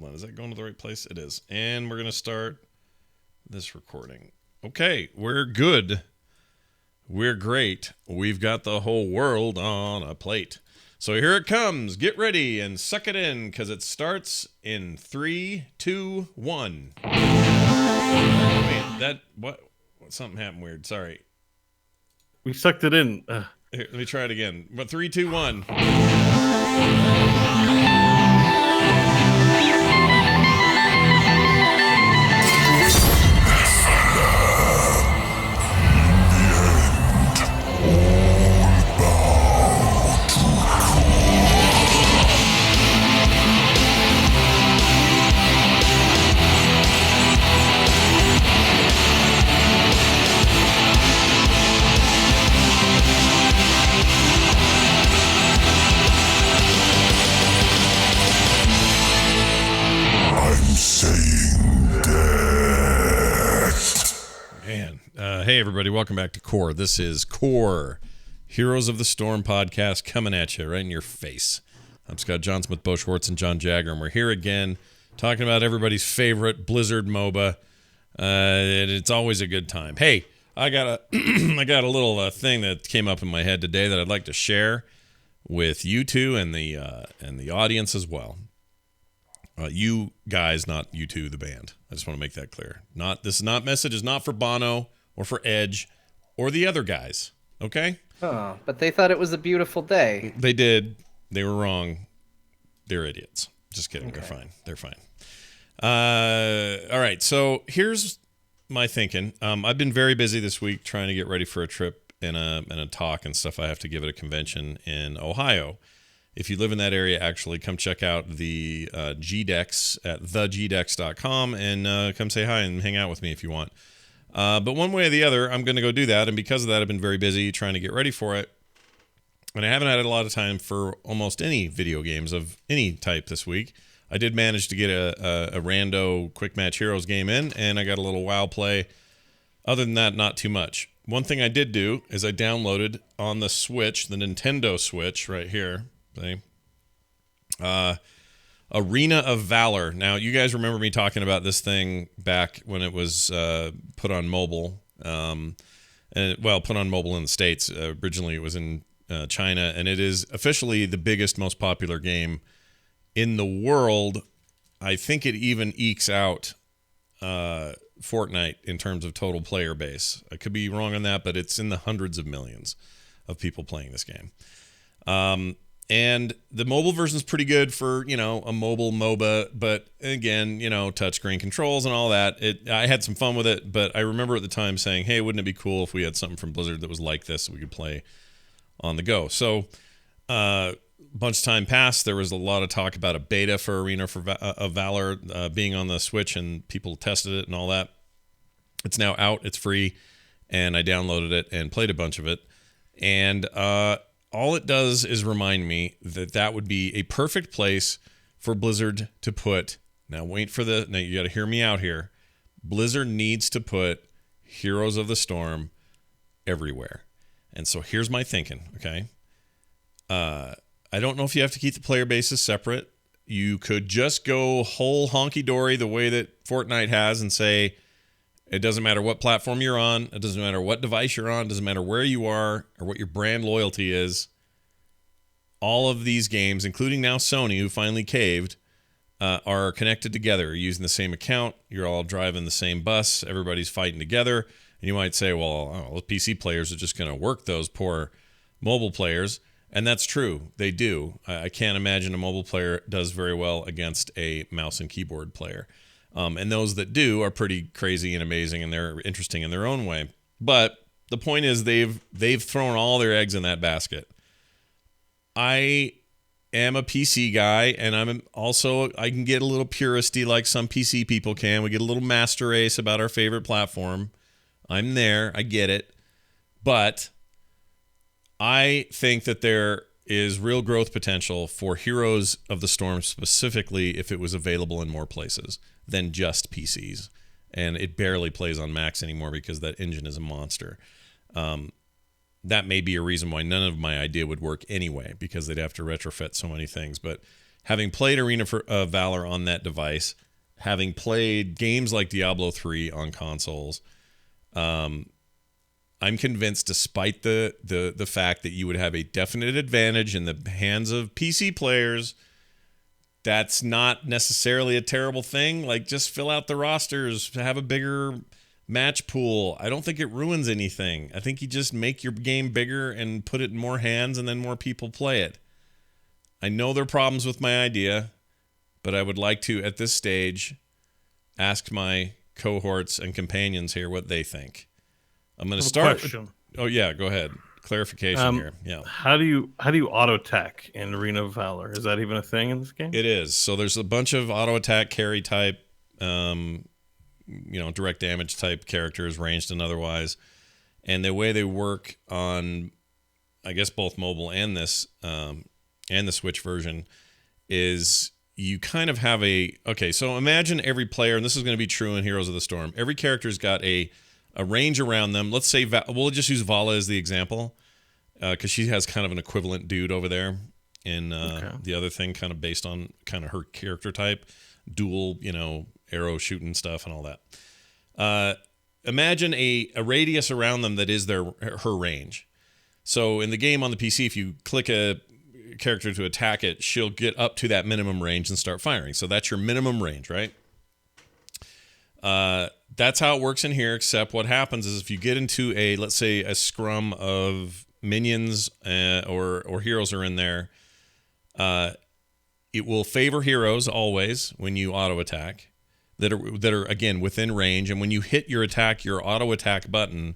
Hold on. Is that going to the right place? It is. And we're going to start this recording. Okay. We're good. We're great. We've got the whole world on a plate. So here it comes. Get ready and suck it in because it starts in 3, 2, 1. Wait, something happened weird. Sorry. We sucked it in. Here, let me try it again. But 3, 2, 1. Hey, everybody. Welcome back to Core. This is Core, Heroes of the Storm podcast coming at you right in your face. I'm Scott John Smith, Bo Schwartz, and John Jagger, and we're here again talking about everybody's favorite Blizzard MOBA. It's always a good time. Hey, I got a little thing that came up in my head today that I'd like to share with you two and the audience as well. You guys, not you two, the band. I just want to make that clear. This message is not for Bono or for Edge or the other guys, okay? Oh, but they thought it was a beautiful day. They did. They were wrong. They're idiots. Just kidding. Okay. They're fine. All right, so here's my thinking. I've been very busy this week trying to get ready for a trip and a talk and stuff I have to give at a convention in Ohio. If you live in that area, actually, come check out the GDEX at thegdex.com and come say hi and hang out with me if you want. But one way or the other, I'm going to go do that. And because of that, I've been very busy trying to get ready for it. And I haven't had a lot of time for almost any video games of any type this week. I did manage to get a rando Quick Match Heroes game in, and I got a little WoW play. Other than that, not too much. One thing I did do is I downloaded on the Switch, the Nintendo Switch right here, Arena of Valor. Now, you guys remember me talking about this thing back when it was put on mobile. Put on mobile in the States. Originally, it was in China, and it is officially the biggest, most popular game in the world. I think it even ekes out Fortnite in terms of total player base. I could be wrong on that, but it's in the hundreds of millions of people playing this game. And the mobile version is pretty good for, a mobile MOBA, but again, touchscreen controls and all that. I had some fun with it, but I remember at the time saying, hey, wouldn't it be cool if we had something from Blizzard that was like this that we could play on the go? So a bunch of time passed. There was a lot of talk about a beta for Arena of Valor being on the Switch, and people tested it and all that. It's now out. It's free, and I downloaded it and played a bunch of it. And all it does is remind me that would be a perfect place for Blizzard to put. Now you got to hear me out here. Blizzard needs to put Heroes of the Storm everywhere. And so here's my thinking, okay? I don't know if you have to keep the player bases separate. You could just go whole honky-dory the way that Fortnite has and say, it doesn't matter what platform you're on. It doesn't matter what device you're on. It doesn't matter where you are or what your brand loyalty is. All of these games, including now Sony, who finally caved, are connected together. You're using the same account. You're all driving the same bus. Everybody's fighting together. And you might say, well, the PC players are just going to work those poor mobile players. And that's true. They do. I can't imagine a mobile player does very well against a mouse and keyboard player. And those that do are pretty crazy and amazing, and they're interesting in their own way. But the point is they've thrown all their eggs in that basket. I am a PC guy, and I can get a little puristy like some PC people can. We get a little master race about our favorite platform. I'm there. I get it. But I think that there is real growth potential for Heroes of the Storm specifically if it was available in more places than just PCs. And it barely plays on Macs anymore because that engine is a monster. That may be a reason why none of my idea would work anyway, because they'd have to retrofit so many things. But having played Arena of Valor on that device, having played games like Diablo 3 on consoles, I'm convinced, despite the fact that you would have a definite advantage in the hands of PC players, that's not necessarily a terrible thing. Like, just fill out the rosters, have a bigger match pool. I don't think it ruins anything. I think you just make your game bigger and put it in more hands, and then more people play it. I know there are problems with my idea, but I would like to, at this stage, ask my cohorts and companions here what they think. I'm going to start. Question. Oh yeah, go ahead. Clarification here. Yeah. How do you auto attack in Arena of Valor? Is that even a thing in this game? It is. So there's a bunch of auto attack carry type, direct damage type characters, ranged and otherwise. And the way they work on, I guess, both mobile and this and the Switch version is you kind of have so imagine every player, and this is going to be true in Heroes of the Storm. Every character's got a range around them. Let's say we'll just use Vala as the example, because she has kind of an equivalent dude over there in the other thing, kind of based on kind of her character type, dual, arrow shooting stuff and all that. Imagine a radius around them that is her range. So in the game on the PC, if you click a character to attack it, she'll get up to that minimum range and start firing. So that's your minimum range, right? That's how it works in here, except what happens is if you get into let's say a scrum of minions or heroes are in there, it will favor heroes always when you auto attack that are again within range, and when you hit your auto attack button,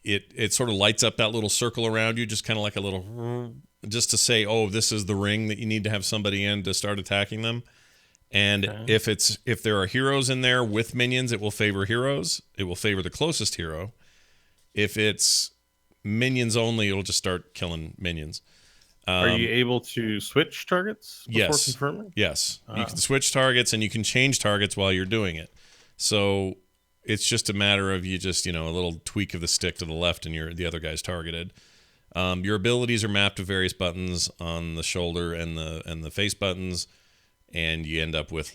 it sort of lights up that little circle around you, just kind of like a little, just to say, oh, this is the ring that you need to have somebody in to start attacking them. And if there are heroes in there with minions, it will favor heroes. It will favor the closest hero. If it's minions only, it'll just start killing minions. Are you able to switch targets before confirming? Yes. You can switch targets, and you can change targets while you're doing it. So it's just a matter of you just, a little tweak of the stick to the left, and the other guy's targeted. Your abilities are mapped to various buttons on the shoulder and the face buttons. And you end up with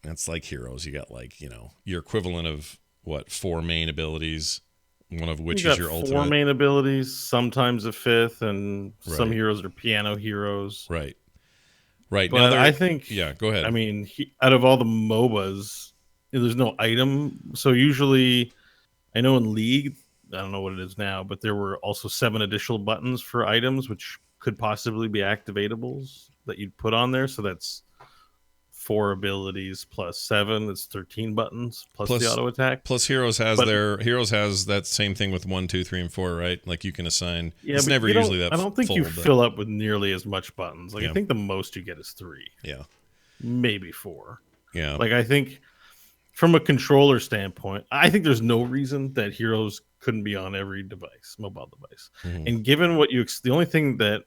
that's like Heroes. You got your equivalent of 4 main abilities, one of which is your ultimate. 4 main abilities, sometimes a 5th, and some heroes are piano heroes. Right. But now I think, yeah, go ahead. I mean, out of all the MOBAs, there's no item. So usually, I know in League, I don't know what it is now, but there were also 7 additional buttons for items, which could possibly be activatables that you'd put on there. So that's 4 abilities plus 7. It's 13 buttons plus the auto attack. Plus Heroes has that same thing with 1, 2, 3, and 4, right? Like you can assign. Yeah, it's never usually that. I don't think you fill up with nearly as much buttons. I think the most you get is 3. Yeah, maybe 4. Yeah, I think from a controller standpoint, I think there's no reason that Heroes couldn't be on every mobile device. Mm-hmm. And given what the only thing that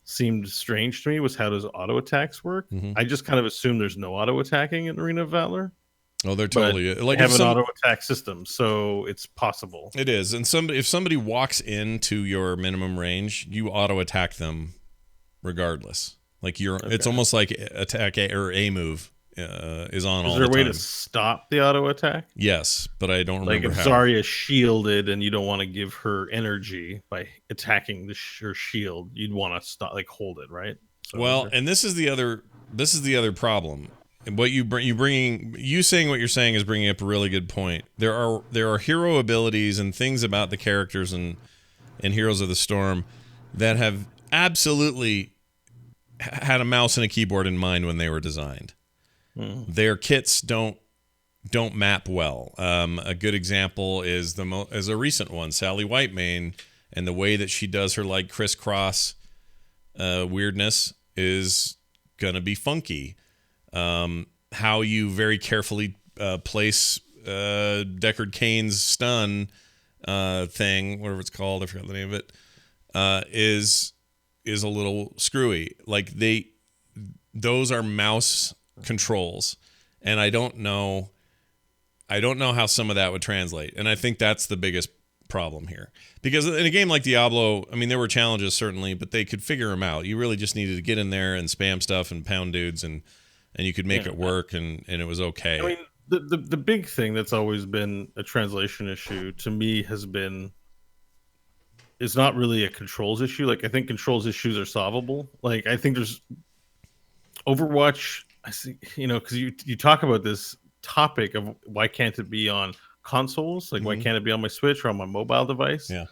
seemed strange to me was how does auto attacks work. Mm-hmm. I just kind of assume there's no auto attacking in Arena of Valor. Oh, they're totally they have an auto attack system, so it's possible. It is, and if somebody walks into your minimum range, you auto attack them regardless. It's almost like attack or a move is on all the time. Is there a way to stop the auto attack? Yes, but I don't remember how. Like if Zarya shielded and you don't want to give her energy by attacking her shield, you'd want to stop, hold it, right? So and this is the other problem. And what you saying what you're saying is bringing up a really good point. There are hero abilities and things about the characters in Heroes of the Storm that have absolutely had a mouse and a keyboard in mind when they were designed. Their kits don't map well. A good example is a recent one, Sally Whitemane, and the way that she does her crisscross weirdness is gonna be funky. How you very carefully place Deckard Cain's stun thing, whatever it's called, I forgot the name of it, is a little screwy. Those are mouse controls, and I don't know how some of that would translate, and I think that's the biggest problem here. Because in a game like Diablo, I mean, there were challenges certainly, but they could figure them out. You really just needed to get in there and spam stuff and pound dudes, and you could make it work, and it was okay. I mean, the big thing that's always been a translation issue to me has been, it's not really a controls issue. Like, I think controls issues are solvable. Like, I think there's Overwatch. I see, because you talk about this topic of why can't it be on consoles? Like, why can't it be on my Switch or on my mobile device? Yeah.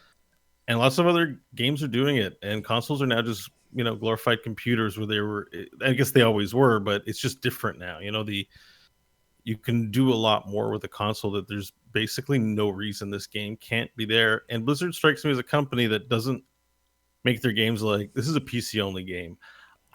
And lots of other games are doing it, and consoles are now just glorified computers where they were. I guess they always were, but it's just different now. You can do a lot more with a console. That there's basically no reason this game can't be there. And Blizzard strikes me as a company that doesn't make their games like this is a PC only game.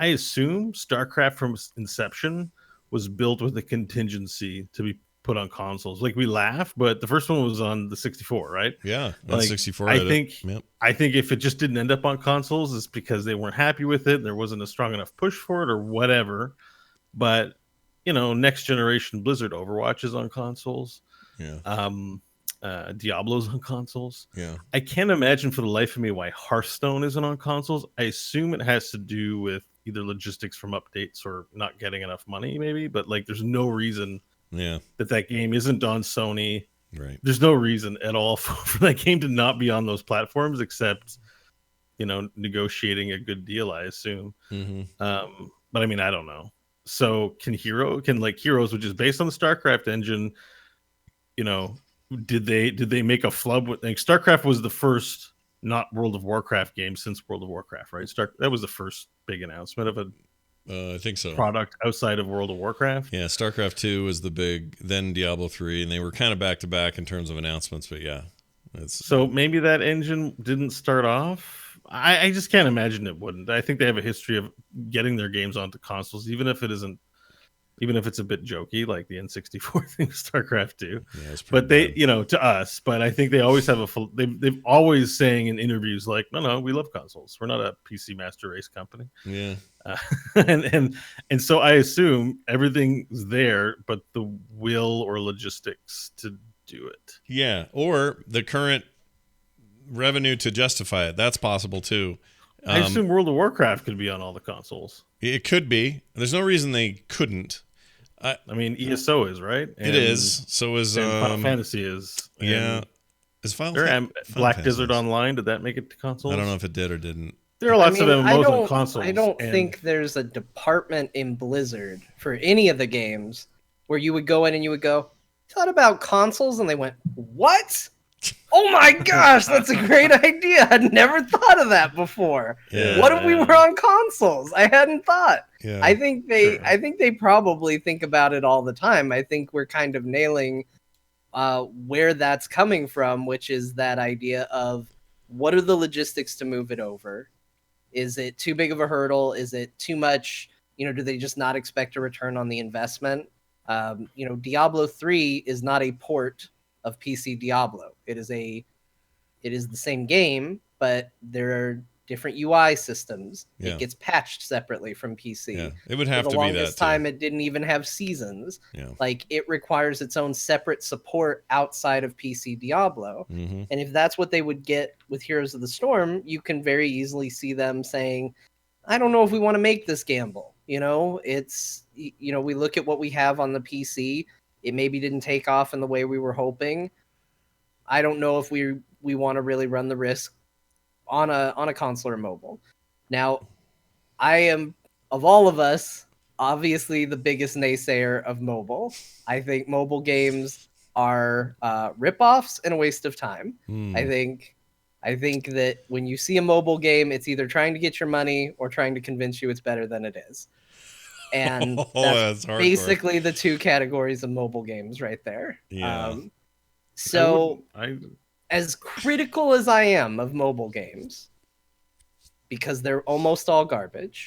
I assume StarCraft from inception was built with a contingency to be put on consoles. Like, we laugh, but the first one was on the 64, right? Yeah, like, 64. I think if it just didn't end up on consoles, it's because they weren't happy with it. There wasn't a strong enough push for it or whatever. But next generation Blizzard Overwatch is on consoles. Yeah. Diablo's on consoles. Yeah. I can't imagine for the life of me why Hearthstone isn't on consoles. I assume it has to do with either logistics from updates or not getting enough money, maybe. But like, there's no reason that game isn't on Sony. Right. There's no reason at all for that game to not be on those platforms, except negotiating a good deal, I assume. But I mean, I don't know. So can Heroes, which is based on the StarCraft engine, did they make a flub with, like, StarCraft was the first not World of Warcraft game since World of Warcraft, right? That was the first big announcement of a I think so. product outside of World of Warcraft. Yeah, StarCraft 2 was the big, then Diablo 3, and they were kind of back to back in terms of announcements, but yeah. So maybe that engine didn't start off. I just can't imagine it wouldn't. I think they have a history of getting their games onto consoles, even if it's a bit jokey, like the N64 thing, StarCraft 2. Yeah, but they, to us, but I think they always have they've always saying in interviews like, no, we love consoles. We're not a PC master race company. Yeah. And so I assume everything's there, but the will or logistics to do it. Yeah. Or the current revenue to justify it. That's possible too. I assume World of Warcraft could be on all the consoles. It could be. There's no reason they couldn't. I mean, ESO is, right? It is. So is Final Fantasy is. Yeah. Is Black Fantasy Desert Online, did that make it to consoles? I don't know if it did or didn't. There are lots of MMOs on consoles. I don't think there's a department in Blizzard for any of the games where you would go in and you would go, thought about consoles? And they went, what? Oh my gosh, that's a great idea. I'd never thought of that before. Yeah, what if we were on consoles? I hadn't thought. Yeah, I think they probably think about it all the time. I think we're kind of nailing where that's coming from, which is that idea of what are the logistics to move it over? Is it too big of a hurdle? Is it too much? Do they just not expect a return on the investment? Diablo 3 is not a port of PC Diablo. It is the same game, but there are different UI systems. Yeah. It gets patched separately from PC. Yeah, it would have For to the be that. longest time, it didn't even have seasons. Yeah. Like, it requires its own separate support outside of PC Diablo. Mm-hmm. And if that's what they would get with Heroes of the Storm, you can very easily see them saying, I don't know if we want to make this gamble. It's, we look at what we have on the PC. It maybe didn't take off in the way we were hoping. I don't know if we want to really run the risk on a console or mobile. Now, I am, of all of us, obviously the biggest naysayer of mobile. I think mobile games are ripoffs and a waste of time. I think that when you see a mobile game, it's either trying to get your money or trying to convince you it's better than it is. And that's basically the two categories of mobile games right there. Yeah. As critical as I am of mobile games, because they're almost all garbage,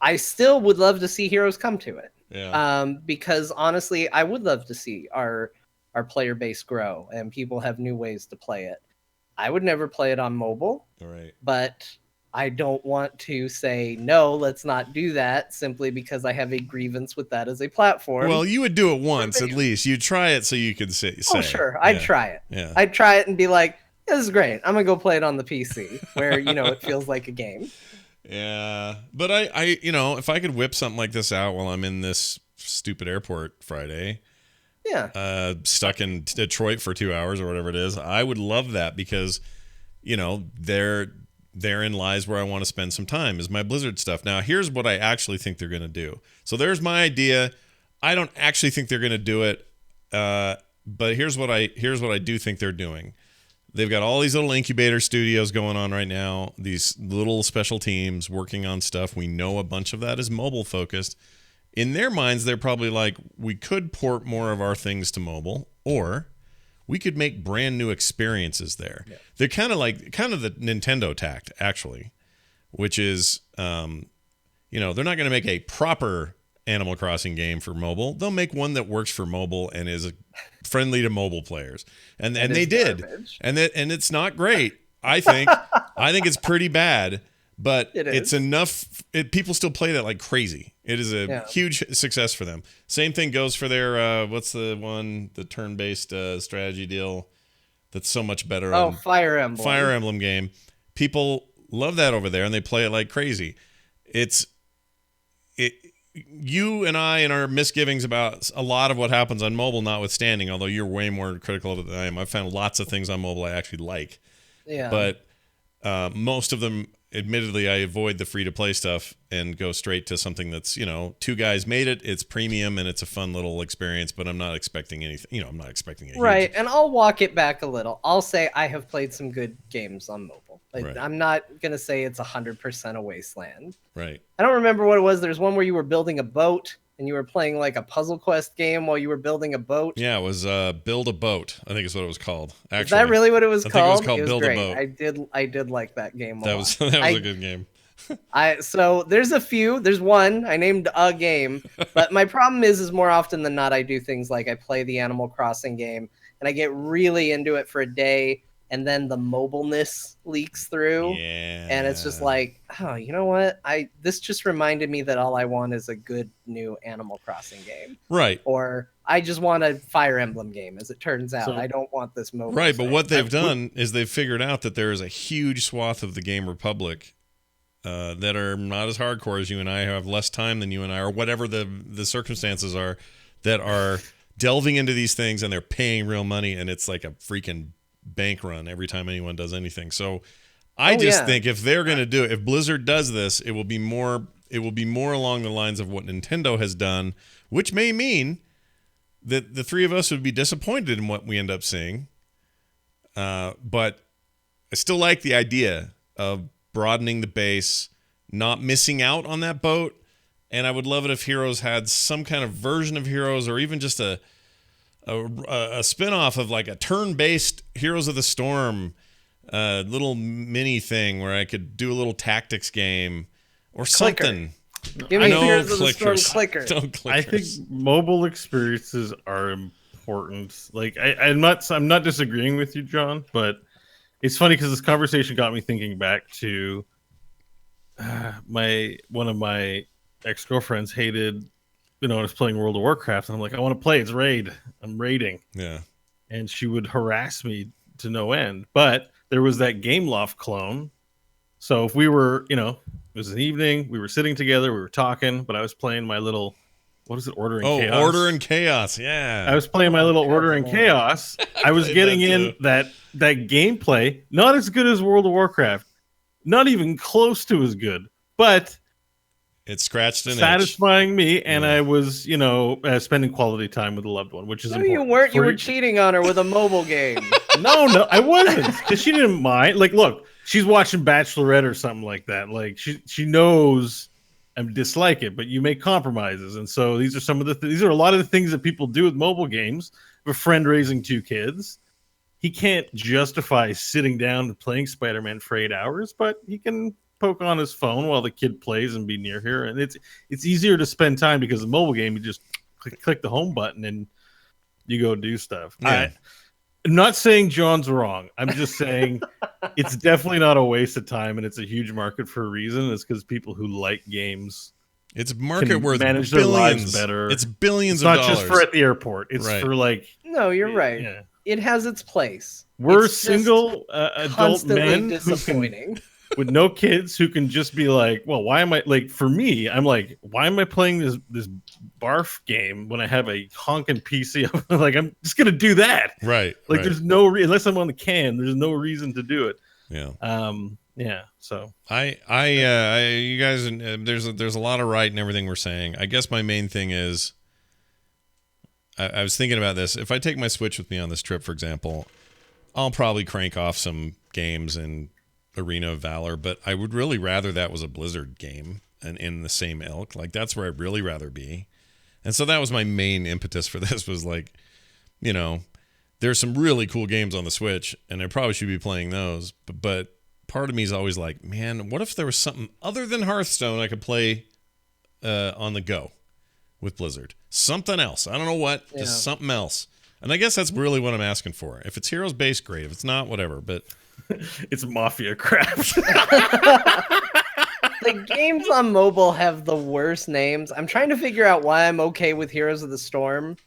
I still would love to see Heroes come to it. Yeah. Because honestly, I would love to see our player base grow and people have new ways to play it. I would never play it on mobile, All right. but I don't want to say no, let's not do that simply because I have a grievance with that as a platform. Well, you would do it once at least. You'd try it so you could say. Oh, sure. I'd try it. Yeah. I'd try it and be like, this is great. I'm going to go play it on the PC where, it feels like a game. Yeah. But I, if I could whip something like this out while I'm in this stupid airport Friday, stuck in Detroit for 2 hours or whatever it is, I would love that because, therein lies where I want to spend some time is my Blizzard stuff. Now, here's what I actually think they're going to do. So there's my idea. I don't actually think they're going to do it, but here's what I do think they're doing. They've got all these little incubator studios going on right now, these little special teams working on stuff. We know a bunch of that is mobile focused. In their minds, they're probably like, we could port more of our things to mobile, or we could make brand new experiences there. Yeah. They're kind of the Nintendo tact, actually, which is, they're not going to make a proper Animal Crossing game for mobile. They'll make one that works for mobile and is friendly to mobile players. And they did. Garbage. And it's not great. I think it's pretty bad, but it's enough. People still play that like crazy. It is a huge success for them. Same thing goes for their what's the turn-based strategy deal that's so much better. Fire Emblem. Fire Emblem game. People love that over there, and they play it like crazy. You and I and our misgivings about a lot of what happens on mobile notwithstanding, although you're way more critical of it than I am. I've found lots of things on mobile I actually like. Yeah. But most of them, admittedly, I avoid the free-to-play stuff and go straight to something that's, two guys made it, it's premium, and it's a fun little experience, but I'm not expecting anything. I'm not expecting a right, and I'll walk it back a little. I'll say I have played some good games on mobile. Right. I'm not going to say it's 100% a wasteland. Right. I don't remember what it was. There's one where you were building a boat, and you were playing like a puzzle quest game while you were building a boat. Yeah, it was Build a Boat, I think is what it was called. Actually, is that really what it was called? I think it was called Build great. a Boat. I did like that game a lot. That was a good game. So there's a few. There's one I named a game, but my problem is more often than not I do things like I play the Animal Crossing game and I get really into it for a day, and then the mobileness leaks through, and it's just like, oh, you know what? This just reminded me that all I want is a good new Animal Crossing game, right? Or I just want a Fire Emblem game. As it turns out, I don't want this mobile. Right, thing. But what they've done is they've figured out that there is a huge swath of the Game Republic that are not as hardcore as you and I, have less time than you and I, or whatever the circumstances are, that are delving into these things and they're paying real money, and it's like a freaking bank run every time anyone does anything. So I think if they're going to do it, if Blizzard does this, it will be more along the lines of what Nintendo has done, which may mean that the three of us would be disappointed in what we end up seeing. But I still like the idea of broadening the base, not missing out on that boat. And I would love it if Heroes had some kind of version of Heroes, or even just a spin-off of like a turn-based Heroes of the Storm little mini thing where I could do a little tactics game or something. Give me Heroes of the Storm clicker. Don't clickers. I think mobile experiences are important. Like I'm not disagreeing with you, John, but it's funny because this conversation got me thinking back to one of my ex-girlfriends hated, I was playing World of Warcraft, and I'm like, I want to play. It's raid. I'm raiding. Yeah. And she would harass me to no end. But there was that Gameloft clone. So if we were, it was an evening, we were sitting together, we were talking, but I was playing my little, what is it, Order in Chaos? Oh, Order in Chaos, yeah. I was playing my little Order in Chaos. I was getting in that gameplay, not as good as World of Warcraft, not even close to as good, but it scratched an satisfying me, and I was, spending quality time with a loved one, which is important. You weren't. You were cheating on her with a mobile game. No, I wasn't, because she didn't mind. Like, look, she's watching Bachelorette or something like that. Like, she knows I dislike it, but you make compromises, and so these are a lot of the things that people do with mobile games. A friend raising 2 kids, he can't justify sitting down and playing Spider-Man for 8 hours, but he can poke on his phone while the kid plays and be near here, and it's easier to spend time because the mobile game, you just click the home button and you go do stuff. Yeah. I'm not saying John's wrong. I'm just saying it's definitely not a waste of time, and it's a huge market for a reason. It's because people who like games It's market can worth manage their billions. lives better. It's billions It's of not dollars. just for at the airport. It's Right. for like No, you're right. Yeah. It has its place. We're It's just single adult constantly men who can, disappointing. with no kids who can just be like, well, why am I like? For me, I'm like, why am I playing this barf game when I have a honking PC? Like, I'm just gonna do that. Right. Like, right. there's no unless I'm on the can. There's no reason to do it. Yeah. Yeah. So You guys, there's a lot of right in everything we're saying. I guess my main thing is, I was thinking about this. If I take my Switch with me on this trip, for example, I'll probably crank off some games in Arena of Valor, but I would really rather that was a Blizzard game and in the same ilk. Like, that's where I'd really rather be. And so that was my main impetus for this, was like, you know, there's some really cool games on the Switch, and I probably should be playing those. But part of me is always like, man, what if there was something other than Hearthstone I could play on the go with Blizzard? Something else. I don't know what, just something else. And I guess that's really what I'm asking for. If it's Heroes based, great. If it's not, whatever. But it's Mafia crap. The games on mobile have the worst names. I'm trying to figure out why I'm okay with Heroes of the Storm,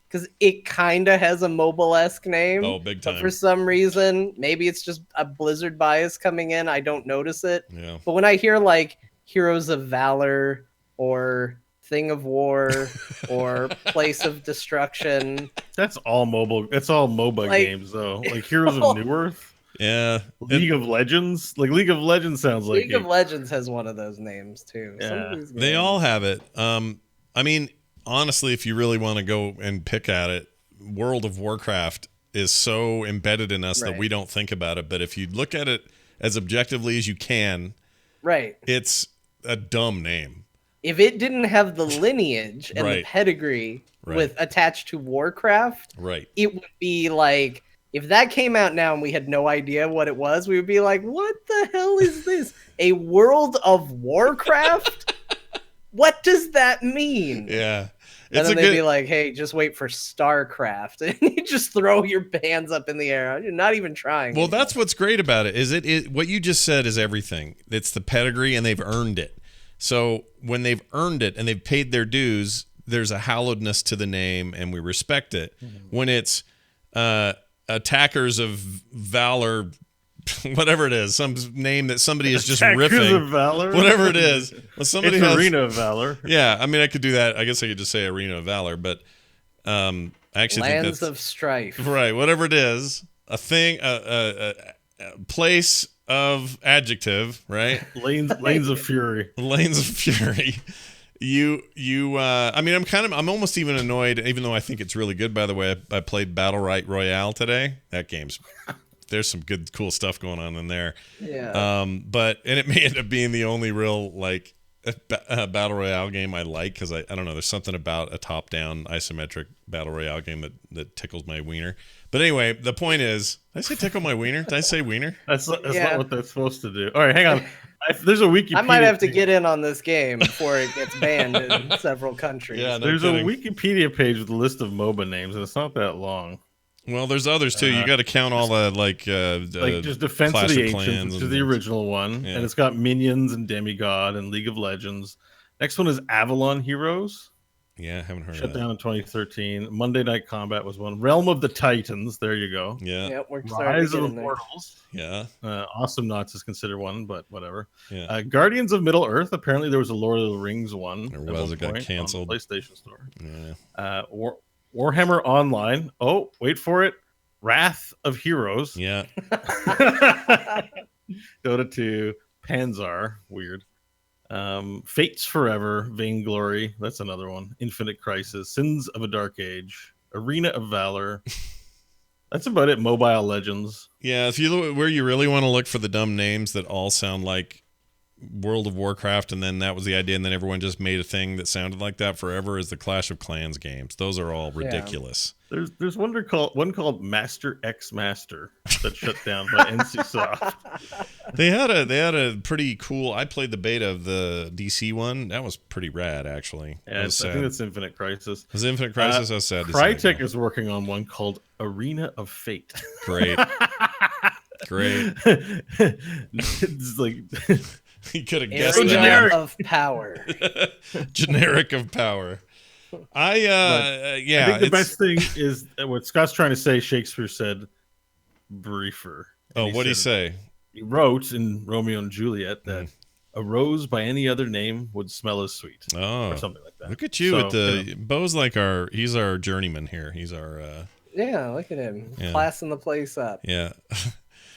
because it kind of has a mobile-esque name. Oh, big time. But for some reason, maybe it's just a Blizzard bias coming in. I don't notice it. yeah. But when I hear like Heroes of Valor or Thing of War or Place of Destruction, That's all mobile. That's all MOBA Like- games though. Like Heroes of New Earth, Yeah. League of Legends. Like League of Legends sounds like League of Legends has one of those names too. Some Yeah. of these They games- all have it. I mean, honestly, if you really want to go and pick at it, World of Warcraft is so embedded in us that Right. we don't think about it. But if you look at it as objectively as you can, right. it's a dumb name. If it didn't have the lineage and the Right. pedigree Right. with attached to Warcraft, Right. it would be like, if that came out now and we had no idea what it was, we would be like, what the hell is this? A World of Warcraft? What does that mean? Yeah. And It's then a they'd be good. like, hey, just wait for StarCraft. And you just throw your hands up in the air. You're not even trying. Well, anymore. that's what's great about it. Is it what you just said is everything. It's the pedigree, and they've earned it. So when they've earned it and they've paid their dues, there's a hallowedness to the name, and we respect it. When it's Attackers of Valor, whatever it is, some name that somebody is just Attackers riffing, of Valor. whatever it is. When somebody It's has, Arena of Valor. yeah, I mean, I could do that. I guess I could just say Arena of Valor, but I actually think Lands that's of Strife. right. Whatever it is, a thing, a place of adjective, right? Lanes of Fury. Lanes of Fury. I mean, I'm almost even annoyed, even though I think it's really good. By the way, I played Battle Royale today. That game's, there's some good, cool stuff going on in there. Yeah. And it may end up being the only real like Battle Royale game I like, because I don't know, there's something about a top-down isometric Battle Royale game that tickles my wiener. But anyway, the point is, did I say tickle my wiener? Did I say wiener? That's Yeah. not what that's supposed to do. All right, hang on. There's a Wikipedia. I might have to get in on this game before it gets banned in several countries. Yeah, no There's kidding. a Wikipedia page with a list of MOBA names, and it's not that long. Well, there's others too. You got to count all the like Just Defense of Clash the of Ancients, Clans which is and- the original one, Yeah. and it's got Minions and Demigod and League of Legends. Next one is Avalon Heroes, Yeah, I haven't heard shut of that. down in 2013. Monday Night Combat was one. Realm of the Titans, there you go. Yeah, Yep, we're starting Rise to of get the in there. Mortals. yeah, Awesome Knots is considered one, but whatever. yeah. Guardians of Middle Earth. Apparently, there was a Lord of the Rings one. There at was, one it got point on the canceled. PlayStation Store. Yeah. Warhammer Online. Oh, wait for it. Wrath of Heroes. Yeah. Dota 2. Panzer. Weird. Fates Forever. Vainglory. That's another one. Infinite Crisis. Sins of a Dark Age. Arena of Valor. That's about it. Mobile Legends. Yeah, if you look where you really want to look for the dumb names that all sound like World of Warcraft, and then that was the idea, and then everyone just made a thing that sounded like that forever, is the Clash of Clans games. Those are all ridiculous. There's one called Master X Master that shut down by NCSoft. They had a pretty cool. I played the beta of the DC one. That was pretty rad, actually. Yeah, I think that's Infinite Crisis. Was Infinite Crisis? I was sad to see Crytek that. is working on one called Arena of Fate. Great. Great. It's like You could have guessed Area that. generic. of power. Generic of power. I think the best thing is what Scott's trying to say. Shakespeare said, "Briefer." And Oh, what did he say? He wrote in Romeo and Juliet that a rose by any other name would smell as sweet, Oh, or something like that. look at you So, with the Bo's like he's our journeyman here. He's our Yeah, look at him. Yeah. Classing the place up. yeah.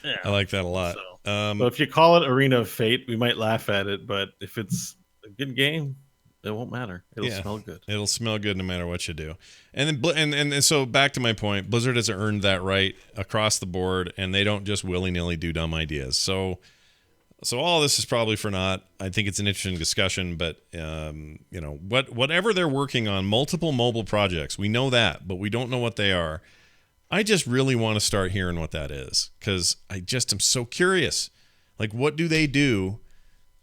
Yeah. I like that a lot. So if you call it Arena of Fate, we might laugh at it, but if it's a good game, it won't matter. It'll smell good. It'll smell good no matter what you do. And then and so back to my point, Blizzard has earned that right across the board, and they don't just willy-nilly do dumb ideas. So all this is probably for naught. I think it's an interesting discussion, but whatever they're working on, multiple mobile projects, we know that, but we don't know what they are. I just really want to start hearing what that is, because I just am so curious. Like, what do they do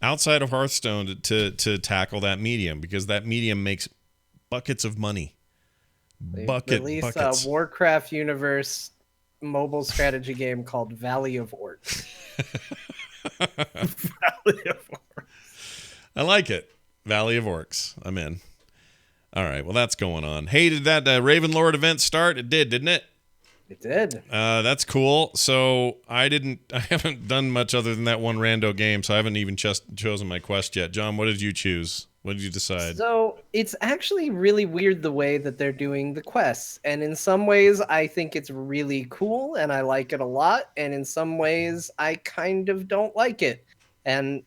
outside of Hearthstone to tackle that medium? Because that medium makes buckets of money. They Buckets. released a Warcraft universe mobile strategy game called Valley of Orcs. I like it. Valley of Orcs. I'm in. All right. Well, that's going on. Hey, did that Ravenlord event start? It did, didn't it? It did. That's cool. So I haven't done much other than that one rando game, so I haven't even chosen my quest yet. John, what did you choose? What did you decide? So it's actually really weird the way that they're doing the quests. And in some ways, I think it's really cool and I like it a lot. And in some ways, I kind of don't like it. And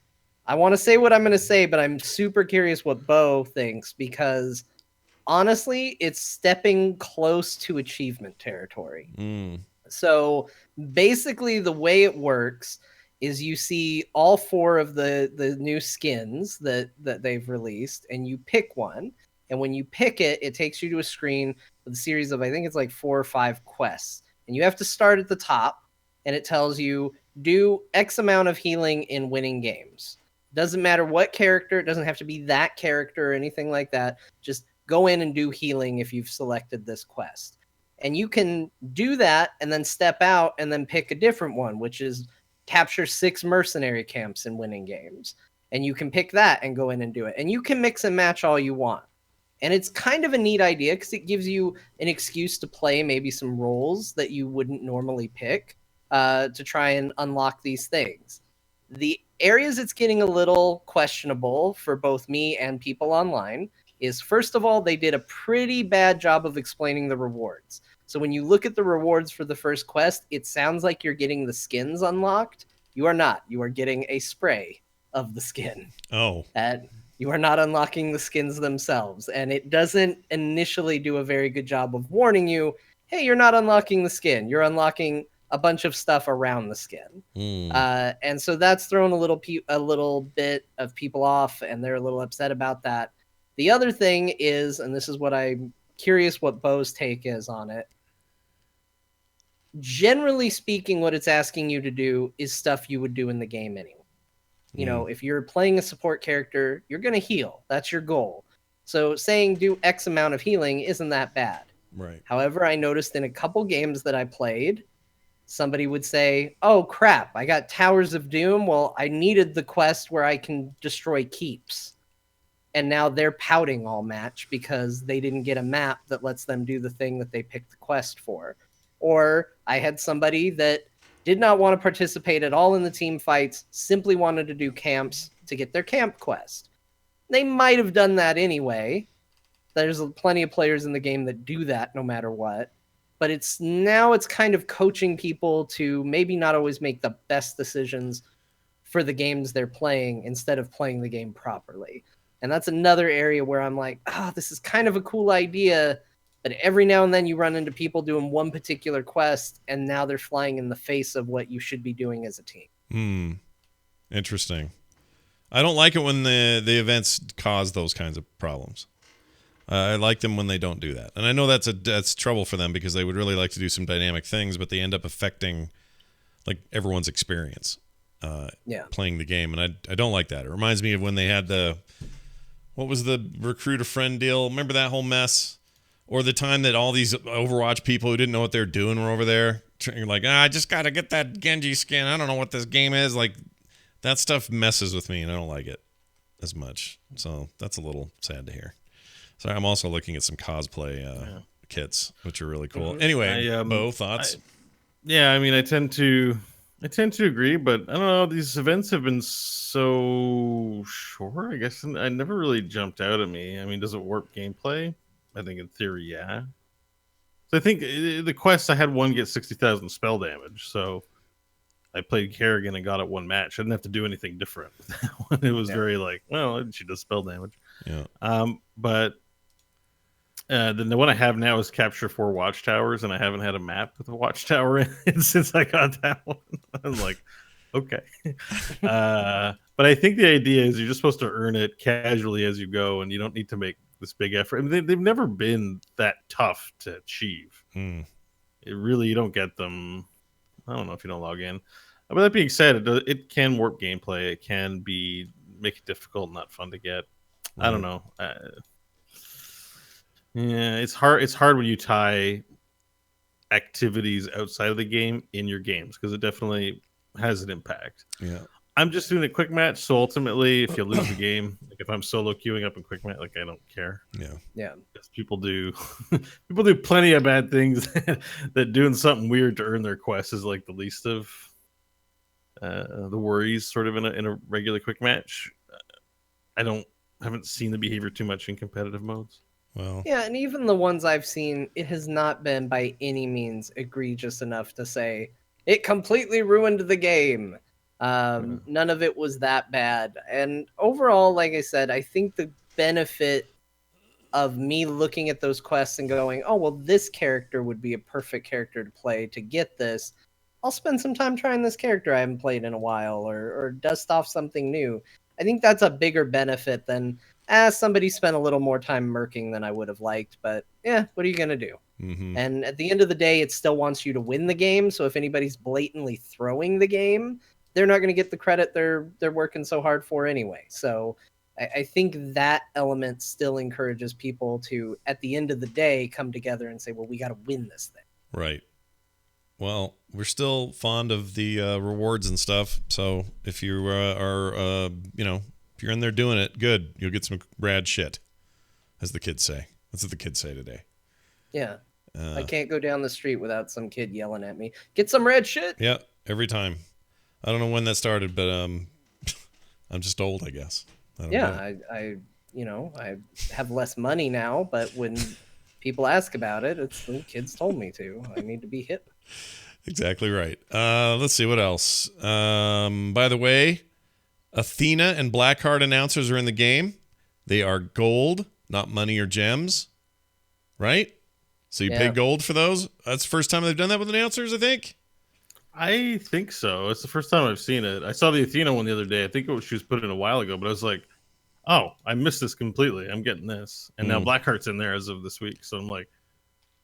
I want to say what I'm going to say, but I'm super curious what Bo thinks, because honestly, it's stepping close to achievement territory. So basically, the way it works is you see all 4 of the new skins that they've released, and you pick one. And when you pick it, it takes you to a screen with a series of, I think it's like 4 or 5 quests. And you have to start at the top, and it tells you, do X amount of healing in winning games. Doesn't matter what character, it doesn't have to be that character or anything like that. Just go in and do healing if you've selected this quest. And you can do that and then step out and then pick a different one, which is capture 6 mercenary camps in winning games. And you can pick that and go in and do it. And you can mix and match all you want. And it's kind of a neat idea because it gives you an excuse to play maybe some roles that you wouldn't normally pick to try and unlock these things. The areas it's getting a little questionable for both me and people online is, first of all, they did a pretty bad job of explaining the rewards. So when you look at the rewards for the first quest, it sounds like you're getting the skins unlocked. You are not. You are getting a spray of the skin. Oh. And you are not unlocking the skins themselves. And it doesn't initially do a very good job of warning you, hey, you're not unlocking the skin. You're unlocking a bunch of stuff around the skin. And so that's thrown a little bit of people off, and they're a little upset about that. The other thing is, and this is what I'm curious what Bo's take is on it. Generally speaking, what it's asking you to do is stuff you would do in the game anyway. You know, if you're playing a support character, you're going to heal. That's your goal. So saying do X amount of healing isn't that bad. Right. However, I noticed in a couple games that I played, somebody would say, oh, crap, I got Towers of Doom. Well, I needed the quest where I can destroy keeps. And now they're pouting all match because they didn't get a map that lets them do the thing that they picked the quest for. Or I had somebody that did not want to participate at all in the team fights, simply wanted to do camps to get their camp quest. They might have done that anyway. There's plenty of players in the game that do that no matter what. But it's kind of coaching people to maybe not always make the best decisions for the games they're playing instead of playing the game properly. And that's another area where I'm like, this is kind of a cool idea. But every now and then you run into people doing one particular quest, and now they're flying in the face of what you should be doing as a team. Interesting. I don't like it when the events cause those kinds of problems. I like them when they don't do that. And I know that's trouble for them because they would really like to do some dynamic things, but they end up affecting like everyone's experience playing the game. And I don't like that. It reminds me of when they had what was the recruit a friend deal? Remember that whole mess? Or the time that all these Overwatch people who didn't know what they were doing were over there. Like, I just got to get that Genji skin. I don't know what this game is. Like, that stuff messes with me, and I don't like it as much. So that's a little sad to hear. So I'm also looking at some cosplay kits, which are really cool. Anyway, Bo, thoughts? I mean, I tend to agree, but I don't know. These events have been so short. I guess I never really jumped out at me. I mean, does it warp gameplay? I think in theory, yeah. So I think the quest, I had one get 60,000 spell damage. So I played Kerrigan and got it one match. I didn't have to do anything different with that one. It was very like, well, she does spell damage. Yeah. But then the one I have now is capture 4 watchtowers, and I haven't had a map with a watchtower in it since I got that one. I'm like, okay. But I think the idea is you're just supposed to earn it casually as you go, and you don't need to make this big effort. I mean, they've never been that tough to achieve. It really, you don't get them. I don't know if you don't log in. But that being said, it can warp gameplay. It can make it difficult, not fun to get. I don't know. Yeah, it's hard. It's hard when you tie activities outside of the game in your games because it definitely has an impact. Yeah. I'm just doing a quick match, so ultimately, if you lose the game, like if I'm solo queuing up in quick match, like I don't care. Yeah. Because people do plenty of bad things that doing something weird to earn their quest is like the least of the worries, sort of in a regular quick match. Haven't seen the behavior too much in competitive modes. Well, yeah, and even the ones I've seen, it has not been by any means egregious enough to say it completely ruined the game. None of it was that bad. And overall, like I said, I think the benefit of me looking at those quests and going, oh, well, this character would be a perfect character to play to get this. I'll spend some time trying this character I haven't played in a while or dust off something new. I think that's a bigger benefit than, somebody spent a little more time murking than I would have liked. But yeah, what are you going to do? mm-hmm. And at the end of the day, it still wants you to win the game. So if anybody's blatantly throwing the game, they're not going to get the credit they're working so hard for anyway. So I think that element still encourages people to, at the end of the day, come together and say, well, we got to win this thing. Right. Well, we're still fond of the rewards and stuff. So if you are, if you're in there doing it, good. You'll get some rad shit, as the kids say. That's what the kids say today. Yeah. I can't go down the street without some kid yelling at me, get some red shit. Yeah, every time. I don't know when that started, but I'm just old, I guess. I have less money now, but when people ask about it, it's the kids told me to. I need to be hip. Exactly right. Let's see what else. By the way, Athena and Blackheart announcers are in the game. They are gold, not money or gems. Right? So you pay gold for those? That's the first time they've done that with announcers, I think. I think so. It's the first time I've seen it. I saw the Athena one the other day. I think she was put in a while ago, but I was like, oh, I missed this completely. I'm getting this. And now Blackheart's in there as of this week. So I'm like,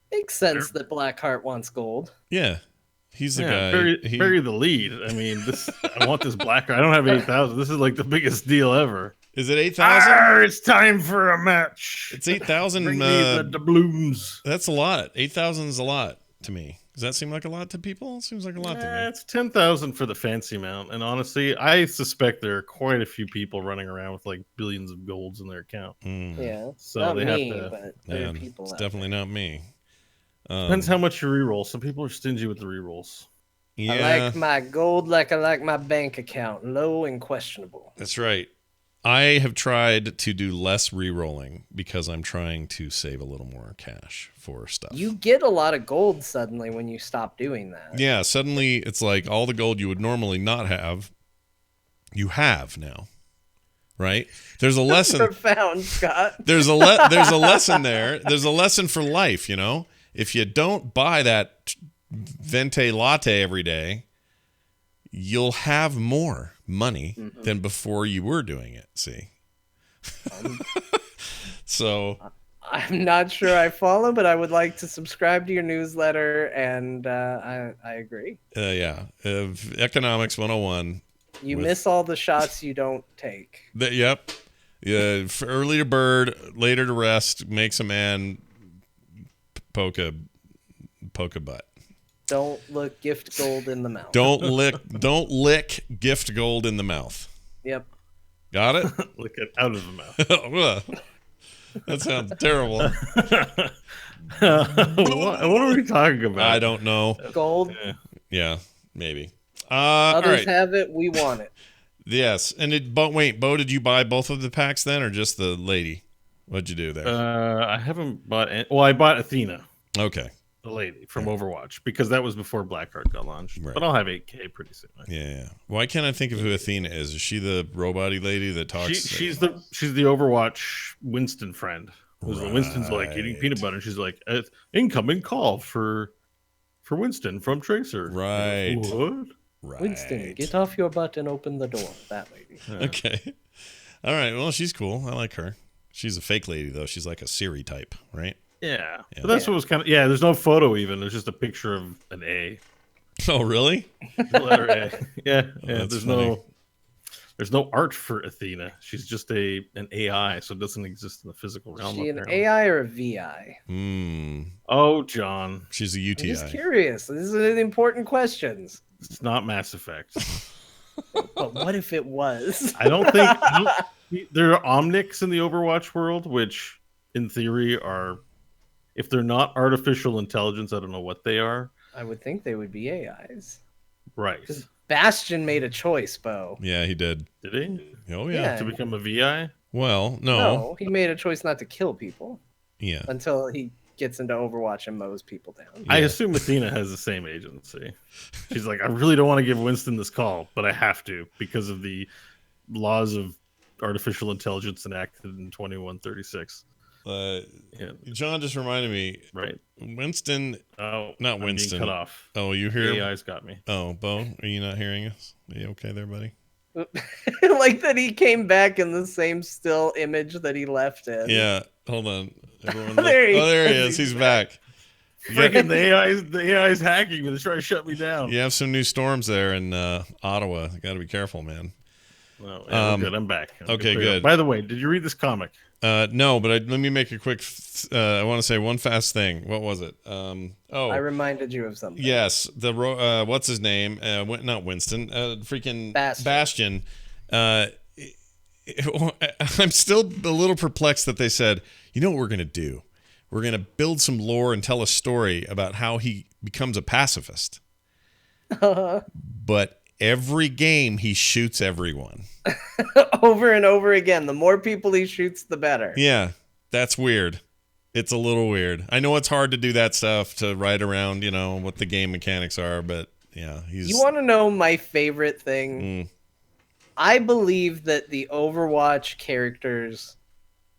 makes sense that Blackheart wants gold. Yeah. He's the guy. Bury the lead. I mean, I want this Blackheart. I don't have 8,000. This is like the biggest deal ever. Is it 8,000? It's time for a match. It's 8,000. Bring me the blooms. That's a lot. 8,000 is a lot to me. Does that seem like a lot to people? It seems like a lot to me. It's 10,000 for the fancy mount. And honestly, I suspect there are quite a few people running around with like billions of golds in their account. Yeah. So not they me, have to. But Yeah, people it's definitely not me. Depends how much you reroll. Some people are stingy with the rerolls. Yeah, I like my gold like I like my bank account, low and questionable. That's right. I have tried to do less re-rolling because I'm trying to save a little more cash for stuff. You get a lot of gold suddenly when you stop doing that. Yeah, suddenly it's like all the gold you would normally not have, you have now. Right? There's a lesson. Profound, Scott. There's a lesson there. There's a lesson for life, you know? If you don't buy that venti latte every day, you'll have more money Mhm. than before you were doing it. See? Um, So, I'm not sure I follow, but I would like to subscribe to your newsletter, and I agree. yeah, economics 101. You With- miss all the shots you don't take. Yep. Yeah, early to bird, later to rest, makes a man poke a butt. Don't look gift gold in the mouth. Don't lick gift gold in the mouth. Yep. Got it? Look it out of the mouth. Ugh. That sounds terrible. What are we talking about? I don't know. Gold. Yeah, maybe. All Others right. have it. We want it. Yes. And but wait, Bo, did you buy both of the packs then, or just the lady? What'd you do there? I haven't bought any. Well, I bought Athena, Okay. the lady from Overwatch, because that was before Blackheart got launched. Right. But I'll have 8K pretty soon. Yeah. Why can't I think of who Athena is? Is she the robot-y lady that talks? She's the Overwatch Winston friend. Winston's like eating Right. peanut butter, and she's like, incoming call for Winston from Tracer. Right. What? right. Winston, get off your butt and open the door. That lady. Okay. All right. Well, she's cool. I like her. She's a fake lady though. She's like a Siri type, right? Yeah. Yeah. But that's what was kind of. Yeah. There's no photo even. There's just a picture of an A. Oh, really? The letter A. Yeah. that's There's funny. no art for Athena. She's just an AI, so it doesn't exist in the physical Is realm. she an apparently. AI or a VI? Hmm. Oh, John, She's a I'm just UTI. curious. These are the important questions. it's not Mass Effect. But what if it was? I don't think there are omnics in the Overwatch world, which in theory are, if they're not artificial intelligence, I don't know what they are. I would think they would be AIs. Right? Because Bastion made a choice, Bo. Yeah, he did. Did he Oh yeah. Yeah. to become a VI? Well, no. No, he made a choice not to kill people Yeah. until he gets into Overwatch and mows people down. I Yeah. assume Athena has the same agency. She's like, I really don't want to give Winston this call, but I have to because of the laws of artificial intelligence enacted in 2136. Yeah, John just reminded me. right. Winston. Oh, Not I'm Winston. being cut off. Oh, you The hear? AI's got me. Oh, Bo, are you not hearing us? Are you okay there, buddy? Like that he came back in the same still image that he left in. Yeah. Hold on. Everyone There he there he is. is. He's back. Freaking the AI's hacking me. They're trying to shut me down. You have some new storms there in Ottawa. You got to be careful, man. Well, yeah, we're good. I'm back. okay, Clear. good. By the way, did you read this comic? No, but let me make a quick. I want to say one fast thing. What was it? I reminded you of something. Yes, what's his name? Not Winston. Freaking Bastion. I'm still a little perplexed that they said, you know what we're gonna do? We're gonna build some lore and tell a story about how he becomes a pacifist. But every game he shoots everyone. Over and over again. The more people he shoots, the better. Yeah, that's weird. It's a little weird. I know it's hard to do that stuff to write around, what the game mechanics are, but yeah, he's. You want to know my favorite thing? Mm. I believe that the Overwatch characters,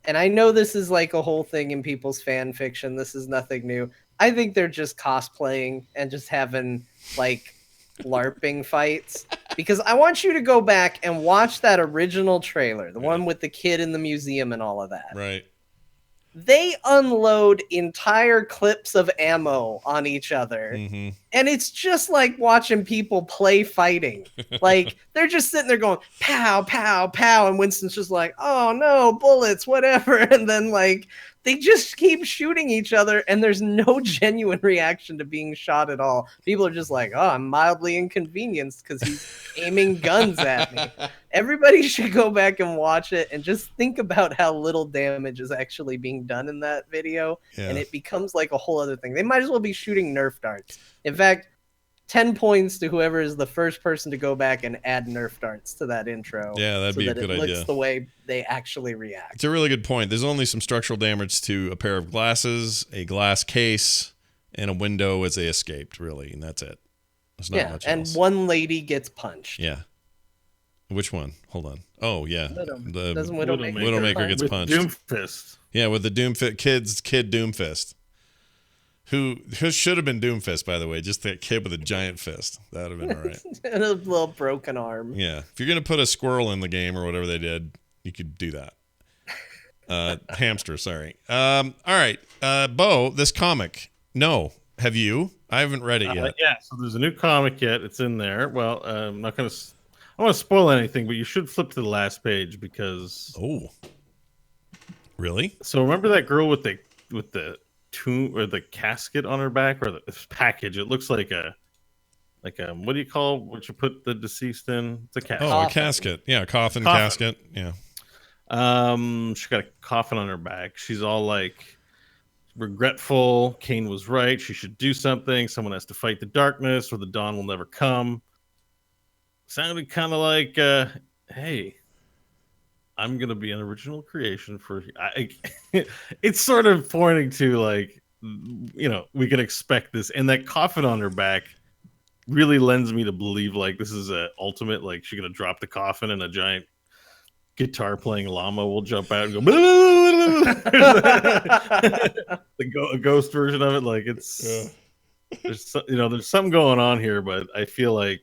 and I know this is like a whole thing in people's fan fiction. This is nothing new. I think they're just cosplaying and just having like LARPing fights. Because I want you to go back and watch that original trailer, the one with the kid in the museum and all of that. Right. They unload entire clips of ammo on each other. Mm-hmm. And it's just like watching people play fighting. Like, they're just sitting there going, pow, pow, pow. And Winston's just like, oh no, bullets, whatever. And then, like, they just keep shooting each other, and there's no genuine reaction to being shot at all. People are just like, oh, I'm mildly inconvenienced because he's aiming guns at me. Everybody should go back and watch it and just think about how little damage is actually being done in that video. Yeah. And it becomes like a whole other thing. They might as well be shooting Nerf darts. In fact, 10 points to whoever is the first person to go back and add Nerf darts to that intro. Yeah, that'd so be a that good it looks idea. the way they actually react. It's a really good point. There's only some structural damage to a pair of glasses, a glass case, and a window as they escaped, really, and that's it. There's not Yeah, much and else. one lady gets punched. Yeah. Which one? Hold on. Oh, yeah. Doesn't The Widowmaker, Widowmaker punch? gets With punched. Doomfist. Yeah, with the kid Doomfist. who should have been Doomfist, by the way, just that kid with a giant fist. That would have been all right. And a little broken arm. Yeah, if you're gonna put a squirrel in the game or whatever they did, you could do that. Hamster, sorry. All right, Bo, this comic. No, have you? I haven't read it yet. Yeah, so there's a new comic yet. It's in there. Well, I'm not gonna. I don't want to spoil anything, but you should flip to the last page because. Oh, really? So remember that girl with the tomb or the casket on her back or the package? It looks like a what do you call what you put the deceased in? It's a casket. Oh, a casket. Yeah, coffin, casket. Yeah. She got a coffin on her back. She's all like regretful. Kane was right. She should do something. Someone has to fight the darkness, or the dawn will never come. Sounded kind of like, hey, I'm gonna be an original creation for. It's sort of pointing to like, we can expect this, and that coffin on her back really lends me to believe like this is a ultimate. Like she's gonna drop the coffin and a giant guitar playing llama will jump out and go. A ghost version of it, like it's there's something going on here, but I feel like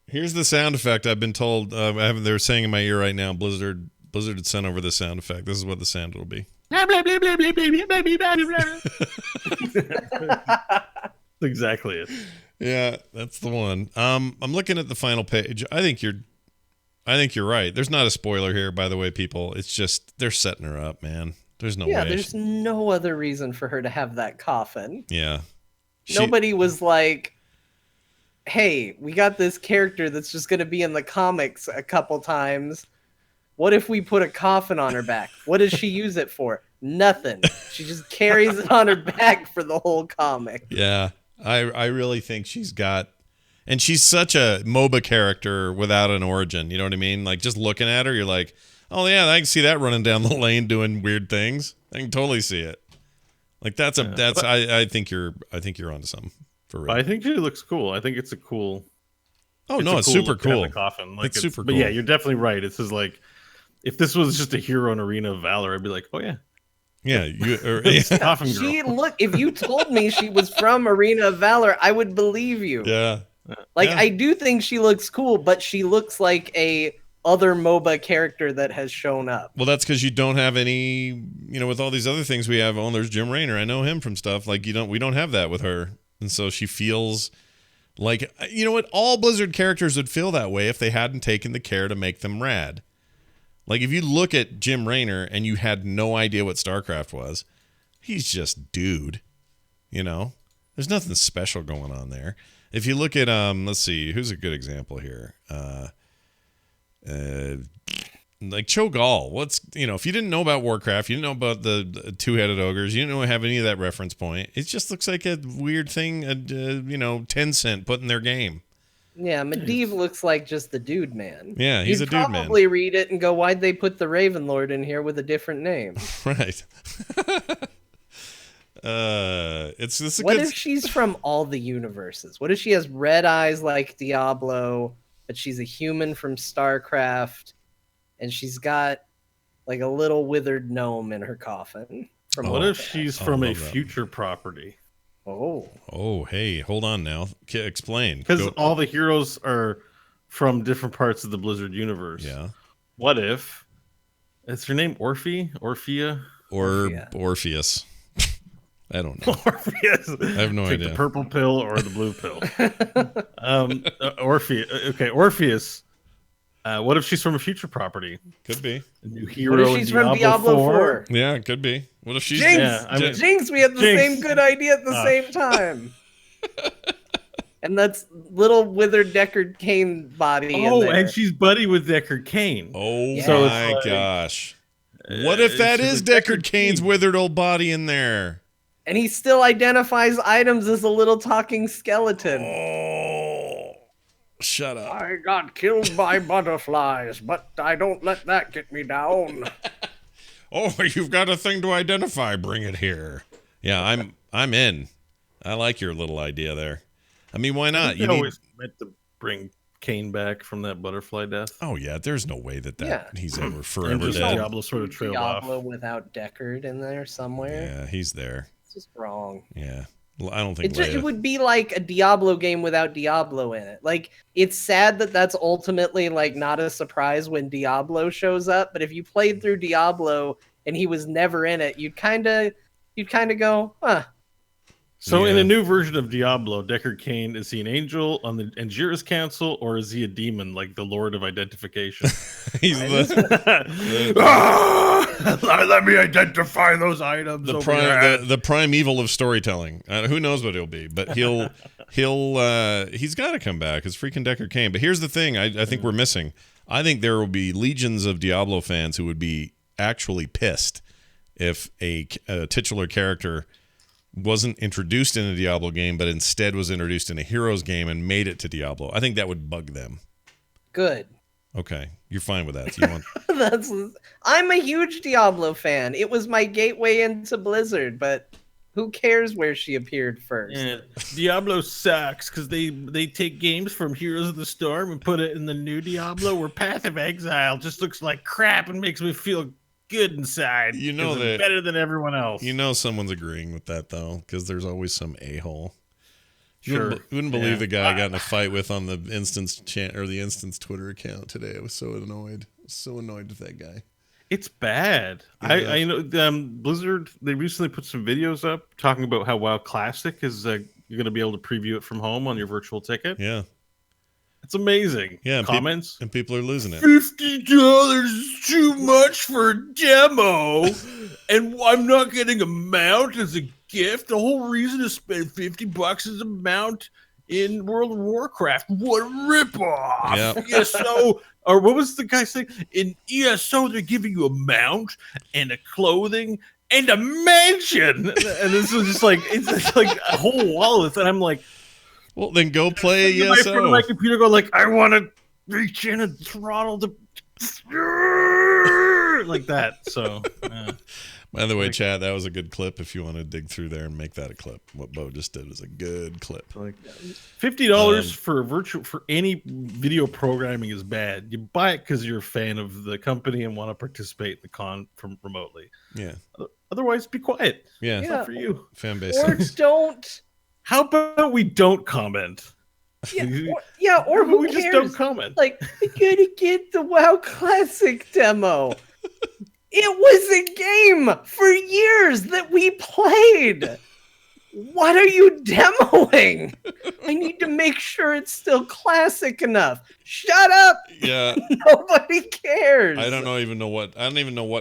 here's the sound effect I've been told. They're saying in my ear right now. Blizzard had sent over the sound effect. This is what the sound will be. Exactly it. Yeah, that's the one. I'm looking at the final page. I think you're right. There's not a spoiler here, by the way, people. It's just they're setting her up, man. There's no way. Yeah, there's no other reason for her to have that coffin. Yeah. Nobody was like, hey, we got this character that's just going to be in the comics a couple times. What if we put a coffin on her back? What does she use it for? Nothing. She just carries it on her back for the whole comic. Yeah. I really think she's got... And she's such a MOBA character without an origin. You know what I mean? Like, just looking at her, you're like, oh, yeah, I can see that running down the lane doing weird things. I can totally see it. Like, I think you're onto something. For real. I think she looks cool. I think it's a cool... It's super cool. The coffin. Like, it's super cool. But yeah, you're definitely right. It's just like, if this was just a hero in Arena of Valor, I'd be like, oh, yeah. Yeah, Coffin girl. If you told me she was from Arena of Valor, I would believe you. Yeah. Like, I do think she looks cool, but she looks like a other MOBA character that has shown up. Well, that's because you don't have any, with all these other things we have. Oh, there's Jim Raynor. I know him from stuff. Like, we don't have that with her. And so she feels like, what? All Blizzard characters would feel that way if they hadn't taken the care to make them rad. Like, if you look at Jim Raynor and you had no idea what StarCraft was, he's just dude. There's nothing special going on there. If you look at, let's see, who's a good example here? Like Cho'Gall. If you didn't know about Warcraft, you didn't know about the two-headed ogres, you didn't have any of that reference point. It just looks like a weird thing, Tencent put in their game. Yeah, Medivh looks like just the dude man. Yeah, he's a dude man. You'd probably read it and go, why'd they put the Ravenlord in here with a different name? Right. What if she's from all the universes? What if she has red eyes like Diablo, but she's a human from StarCraft, and she's got like a little withered gnome in her coffin? What if she's from a future property? Oh, hey, hold on now. Explain. Because all the heroes are from different parts of the Blizzard universe. Yeah. What if is her name Orphea? Orpheus? I don't know. Orpheus. I have no idea. The purple pill or the blue pill. Orpheus. Okay, Orpheus. What if she's from a future property? Could be. A new hero. What if she's from Diablo 4? Yeah, it could be. What if she's Jinx? We had the same good idea at the same time. And that's little withered Deckard Cain body. Oh, and she's buddy with Deckard Cain. Oh yeah. So my gosh! What if that is Deckard Cain's withered old body in there? And he still identifies items as a little talking skeleton. Oh, shut up. I got killed by butterflies, but I don't let that get me down. Oh, you've got a thing to identify. Bring it here. Yeah, I'm in. I like your little idea there. I mean, why not? You always meant to bring Cain back from that butterfly death. Oh yeah, there's no way that he's ever forever dead. Diablo sort of trailed Diablo off. without Deckard in there somewhere. Yeah, he's there. It's just wrong. Yeah. I don't think It would be like a Diablo game without Diablo in it. Like, it's sad that that's ultimately like not a surprise when Diablo shows up, but if you played through Diablo and he was never in it, you'd kind of go, huh. So in Yeah. a new version of Diablo, Deckard Cain, is he an angel on the Angiras Council, or is he a demon like the Lord of Identification? He's Let me identify those items. the primeval of storytelling. Who knows what he'll be, but he's got to come back. It's freaking Deckard Cain. But here's the thing: I think we're missing. I think there will be legions of Diablo fans who would be actually pissed if a titular character wasn't introduced in a Diablo game, but instead was introduced in a Heroes game and made it to Diablo. I think that would bug them. Good. Okay, you're fine with that. So you want... I'm a huge Diablo fan. It was my gateway into Blizzard, but who cares where she appeared first? Yeah, Diablo sucks because they take games from Heroes of the Storm and put it in the new Diablo, where Path of Exile just looks like crap and makes me feel good inside. You know that better than everyone else. You know someone's agreeing with that though, because there's always some a-hole. Sure. You wouldn't believe the guy I got in a fight with on the Instance the Instance Twitter account today. I was so annoyed. With that guy. It's bad. Yeah. I know Blizzard. They recently put some videos up talking about how WoW Classic is. You're going to be able to preview it from home on your virtual ticket. Yeah. It's amazing. Yeah. Comments. And people are losing it. $50 is too much for a demo, and I'm not getting a mount as a gift. The whole reason to spend $50 as a mount in World of Warcraft. What a ripoff! Yep. ESO, or what was the guy saying? In ESO, they're giving you a mount and a clothing and a mansion, and this is just like it's like a whole wall of it. And I'm like, well, then go play in front of ESO. my computer, go like, I want to reach in and throttle the like that. So, by the way, Chad, that was a good clip. If you want to dig through there and make that a clip, what Bo just did was a good clip. like $50 for any video programming is bad. You buy it because you're a fan of the company and want to participate in the con from remotely. Yeah. Otherwise, be quiet. Yeah. It's not for you. Fan base. Or don't. How about we don't comment? Or who we cares? just don't comment. Like, I gotta get the WoW Classic demo. It was a game for years that we played. What are you demoing? I need to make sure it's still classic enough. Shut up. Yeah. Nobody cares. I don't even know what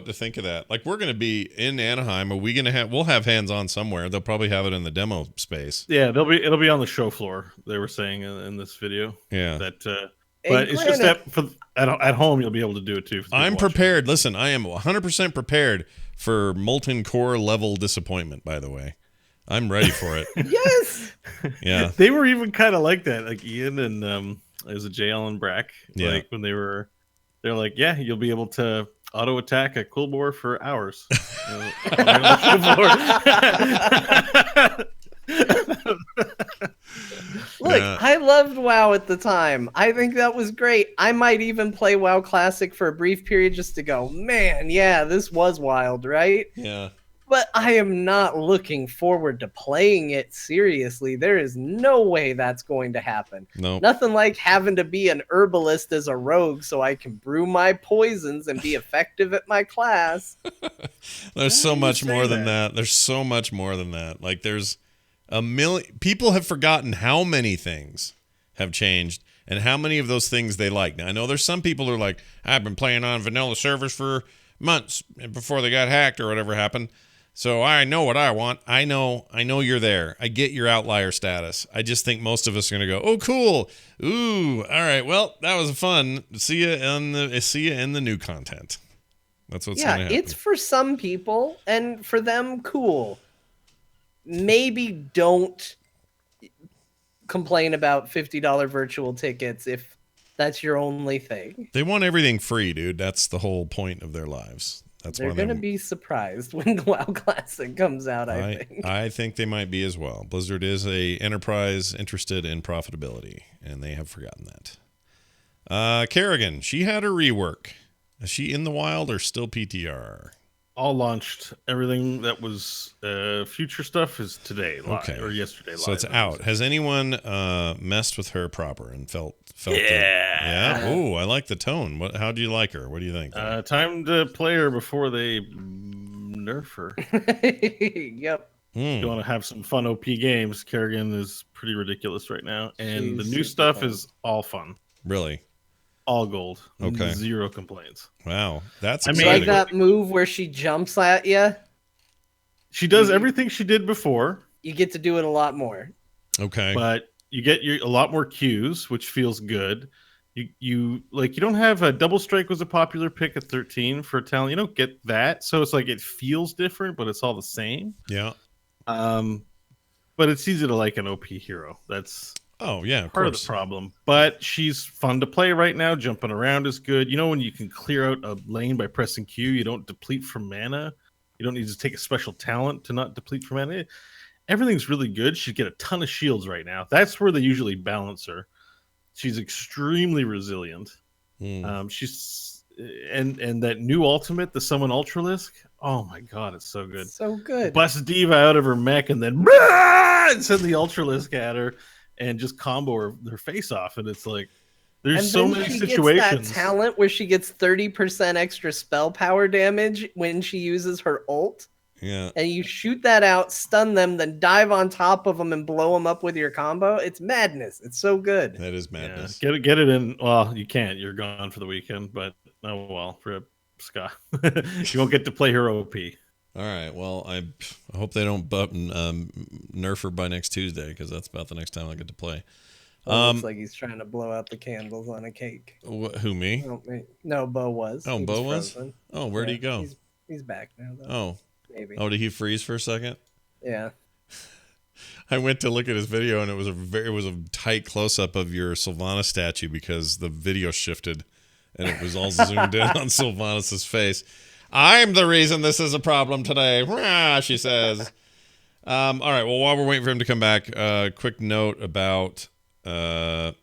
to think of that. Like, we're going to be in Anaheim. Are we going to we'll have hands on somewhere. They'll probably have it in the demo space. Yeah, it'll be on the show floor. They were saying in this video. Yeah. That, but it's just that at home you'll be able to do it too. I'm prepared. Listen, I am 100% prepared for Molten Core level disappointment. By the way, I'm ready for it. Yes. Yeah. They were even kind of like that, like Ian and there's a J. Allen Brack. Yeah. Like when they're like, yeah, you'll be able to auto attack a Coolbor for hours. Look, I loved WoW at the time. I think that was great. I might even play WoW Classic for a brief period just to go, man, yeah, this was wild, right? Yeah. But I am not looking forward to playing it seriously. There is no way that's going to happen. No. Nothing like having to be an herbalist as a rogue so I can brew my poisons and be effective at my class. There's so much more than that. There's so much more than that. Like, there's a million people have forgotten how many things have changed and how many of those things they like. Now, I know there's some people who are like, I've been playing on vanilla servers for months before they got hacked or whatever happened. So I know what I want. I know you're there. I get your outlier status. I just think most of us are going to go, oh, cool. Ooh, all right. Well, that was fun. See you in the new content. That's what's going to happen. It's for some people, and for them, cool. Maybe don't complain about $50 virtual tickets if that's your only thing. They want everything free, dude. That's the whole point of their lives. They're going to be surprised when the WoW Classic comes out, I think. I think they might be as well. Blizzard is a enterprise interested in profitability, and they have forgotten that. Kerrigan, she had her rework. Is she in the wild or still PTR? all launched. Everything that was future stuff is today live Okay. or yesterday live. So it's out. Has anyone messed with her proper and felt Yeah. yeah? Ooh, I like the tone. How do you like her? What do you think? Time to play her before they nerf her. Yep. You want to have some fun OP games. Kerrigan is pretty ridiculous right now, and the She's new super stuff fun. is all fun, Really? all gold. Okay. 0 complaints. Wow, that's I mean, exciting. Like that move where she jumps at you. She does everything she did before, You get to do it a lot more. Okay. but you get a lot more Qs, which feels good. You don't have a double strike was a popular pick at 13 for talent. You don't get that, so it's like it feels different, but it's all the same. Yeah. But it's easy to like an OP hero. That's Oh yeah, of part course. of the problem. But she's fun to play right now. Jumping around is good. You know, when you can clear out a lane by pressing Q, you don't deplete from mana. You don't need to take a special talent to not deplete from mana. Everything's really good. She'd get a ton of shields right now. That's where they usually balance her. She's extremely resilient. She's and that new ultimate, the Summon Ultralisk. Oh my god, it's so good. So good. Bust Diva out of her mech and then and send the Ultralisk at her and just combo her face off. And it's like there's and so then many she situations. gets that talent where she gets 30% extra spell power damage when she uses her ult. Yeah. And you shoot that out, stun them, then dive on top of them and blow them up with your combo. It's madness. It's so good. That is madness. Yeah, get it in. Well, you can't. You're gone for the weekend, but oh well. For Scott, you won't get to play her OP. All right. Well, I hope they don't nerf her by next Tuesday because that's about the next time I get to play. Looks like he's trying to blow out the candles on a cake. Who, me? No, Bo was. Oh, He Bo was? frozen. Oh, where'd he go? He's back now, though. Oh. Maybe. Oh, did he freeze for a second? Yeah. I went to look at his video and it was a tight close up of your Sylvanas statue because the video shifted and it was all zoomed in on Sylvanas' face. I'm the reason this is a problem today, Rah, she says. All right. Well, while we're waiting for him to come back, quick note about what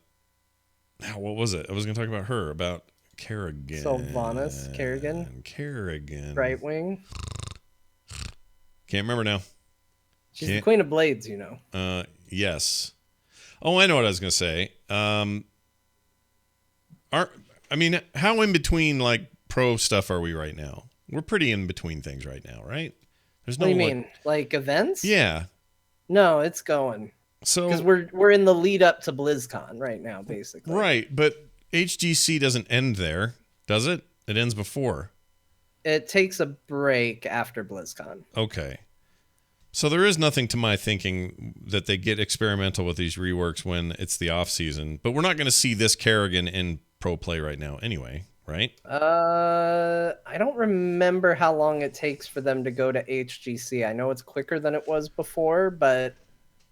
was it? I was going to talk about her, about Kerrigan. Sylvanas, Kerrigan. Brightwing. Can't remember now. She's the Queen of Blades, you know. Yes. Oh, I know what I was going to say. How in between like pro stuff are we right now? We're pretty in between things right now, right? There's no. What do you mean? Like events? Yeah. No, it's going. So because we're in the lead up to BlizzCon right now, basically. Right, but HGC doesn't end there, does it? It ends before. It takes a break after BlizzCon. Okay. So there is nothing to my thinking that they get experimental with these reworks when it's the off season, but we're not going to see this Kerrigan in pro play right now anyway, right? I don't remember how long it takes for them to go to HGC. I know it's quicker than it was before, but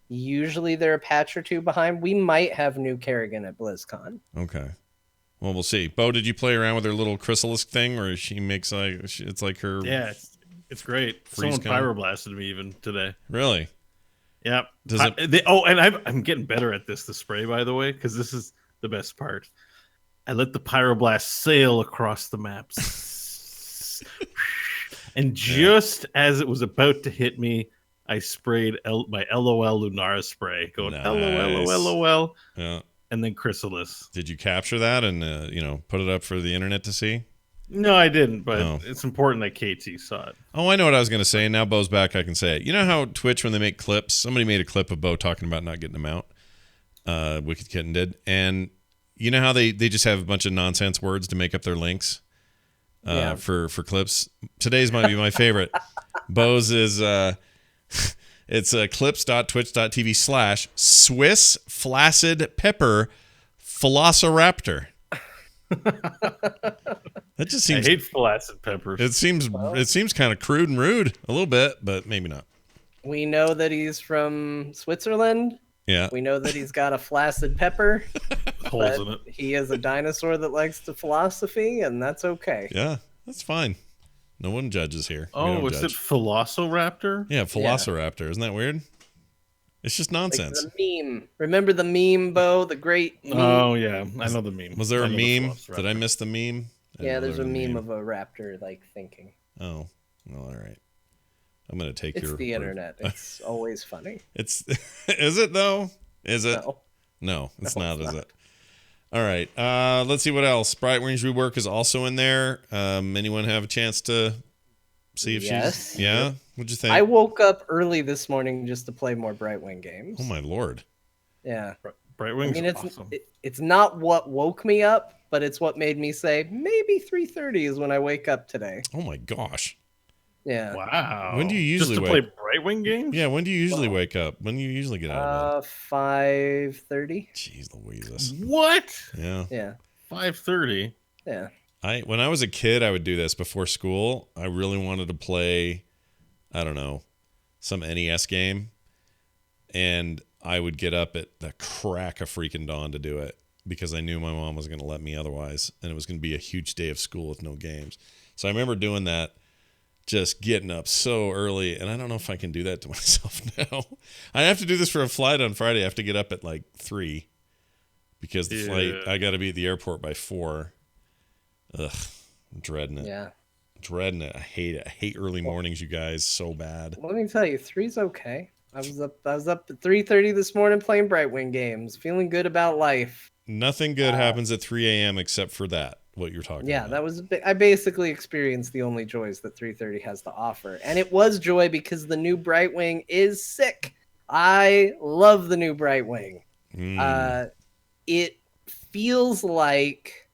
usually they're a patch or two behind. We might have new Kerrigan at BlizzCon. Okay. Well, we'll see. Bo, did you play around with her little Chrysalisk thing where she makes it's like her... Yeah, it's great. Someone pyroblasted me even today. Really? Yep. And I'm getting better at the spray, by the way, because this is the best part. I let the pyroblast sail across the maps. And just as it was about to hit me, I sprayed my LOL Lunara spray, going LOL, LOL. Yeah. And then Chrysalis. Did you capture that and put it up for the internet to see? No, I didn't, but it's important that KT saw it. Oh, I know what I was going to say. Now Bo's back, I can say it. You know how Twitch, when they make clips, somebody made a clip of Bo talking about not getting them out. Wicked Kitten did. And you know how they just have a bunch of nonsense words to make up their links for clips? Today's might be my favorite. Bo's is... it's clips.twitch.tv/Swiss flaccid pepper velociraptor. That just seems. I hate flaccid peppers. It seems kind of crude and rude a little bit, but maybe not. We know that he's from Switzerland. Yeah. We know that he's got a flaccid pepper. Holes in it. He is a dinosaur that likes the philosophy, and that's okay. Yeah, that's fine. No one judges here. Oh, is it Velociraptor? Yeah, Velociraptor. Yeah. Isn't that weird? It's just nonsense. Like the meme. Remember the meme, Bo? The great meme? Oh, yeah. I know the meme. Was there a meme? Did I miss the meme? Yeah, there's a meme of a raptor, like, thinking. Oh. All right. I'm gonna take It's your the word. internet. It's always funny. It's is it though? Is it? No. No, it's No, not, it's is not. it? All right. Let's see what else. Brightwing's Rework is also in there. Anyone have a chance to see if Yes. she's yeah? What'd you think? I woke up early this morning just to play more Brightwing games. Oh my lord. Yeah. Brightwing's I mean, it's awesome. it's not what woke me up, but it's what made me say maybe 3:30 is when I wake up today. Oh my gosh. Yeah. Wow. When do you usually just to wake- play Brightwing games? Yeah, when do you usually Well, wake up? When do you usually get out of bed? 5:30. Jeez Louises. What? Yeah. Yeah. 5:30. Yeah. When I was a kid, I would do this before school. I really wanted to play, I don't know, some NES game, and I would get up at the crack of freaking dawn to do it because I knew my mom was going to let me otherwise, and it was going to be a huge day of school with no games. So I remember doing that, just getting up so early, and I don't know if I can do that to myself now. I have to do this for a flight on Friday. I have to get up at like 3 because the flight, I got to be at the airport by 4. Ugh, I'm dreading it. Yeah. Dreading it. I hate it. I hate early mornings, you guys, so bad. Let me tell you, 3's okay. I was up at 3:30 this morning playing Brightwing games, feeling good about life. Nothing good happens at 3 a.m. except for that, what you're talking Yeah, about. that was I basically experienced the only joys that 3:30 has to offer. And it was joy because the new Brightwing is sick. I love the new Brightwing. It feels like,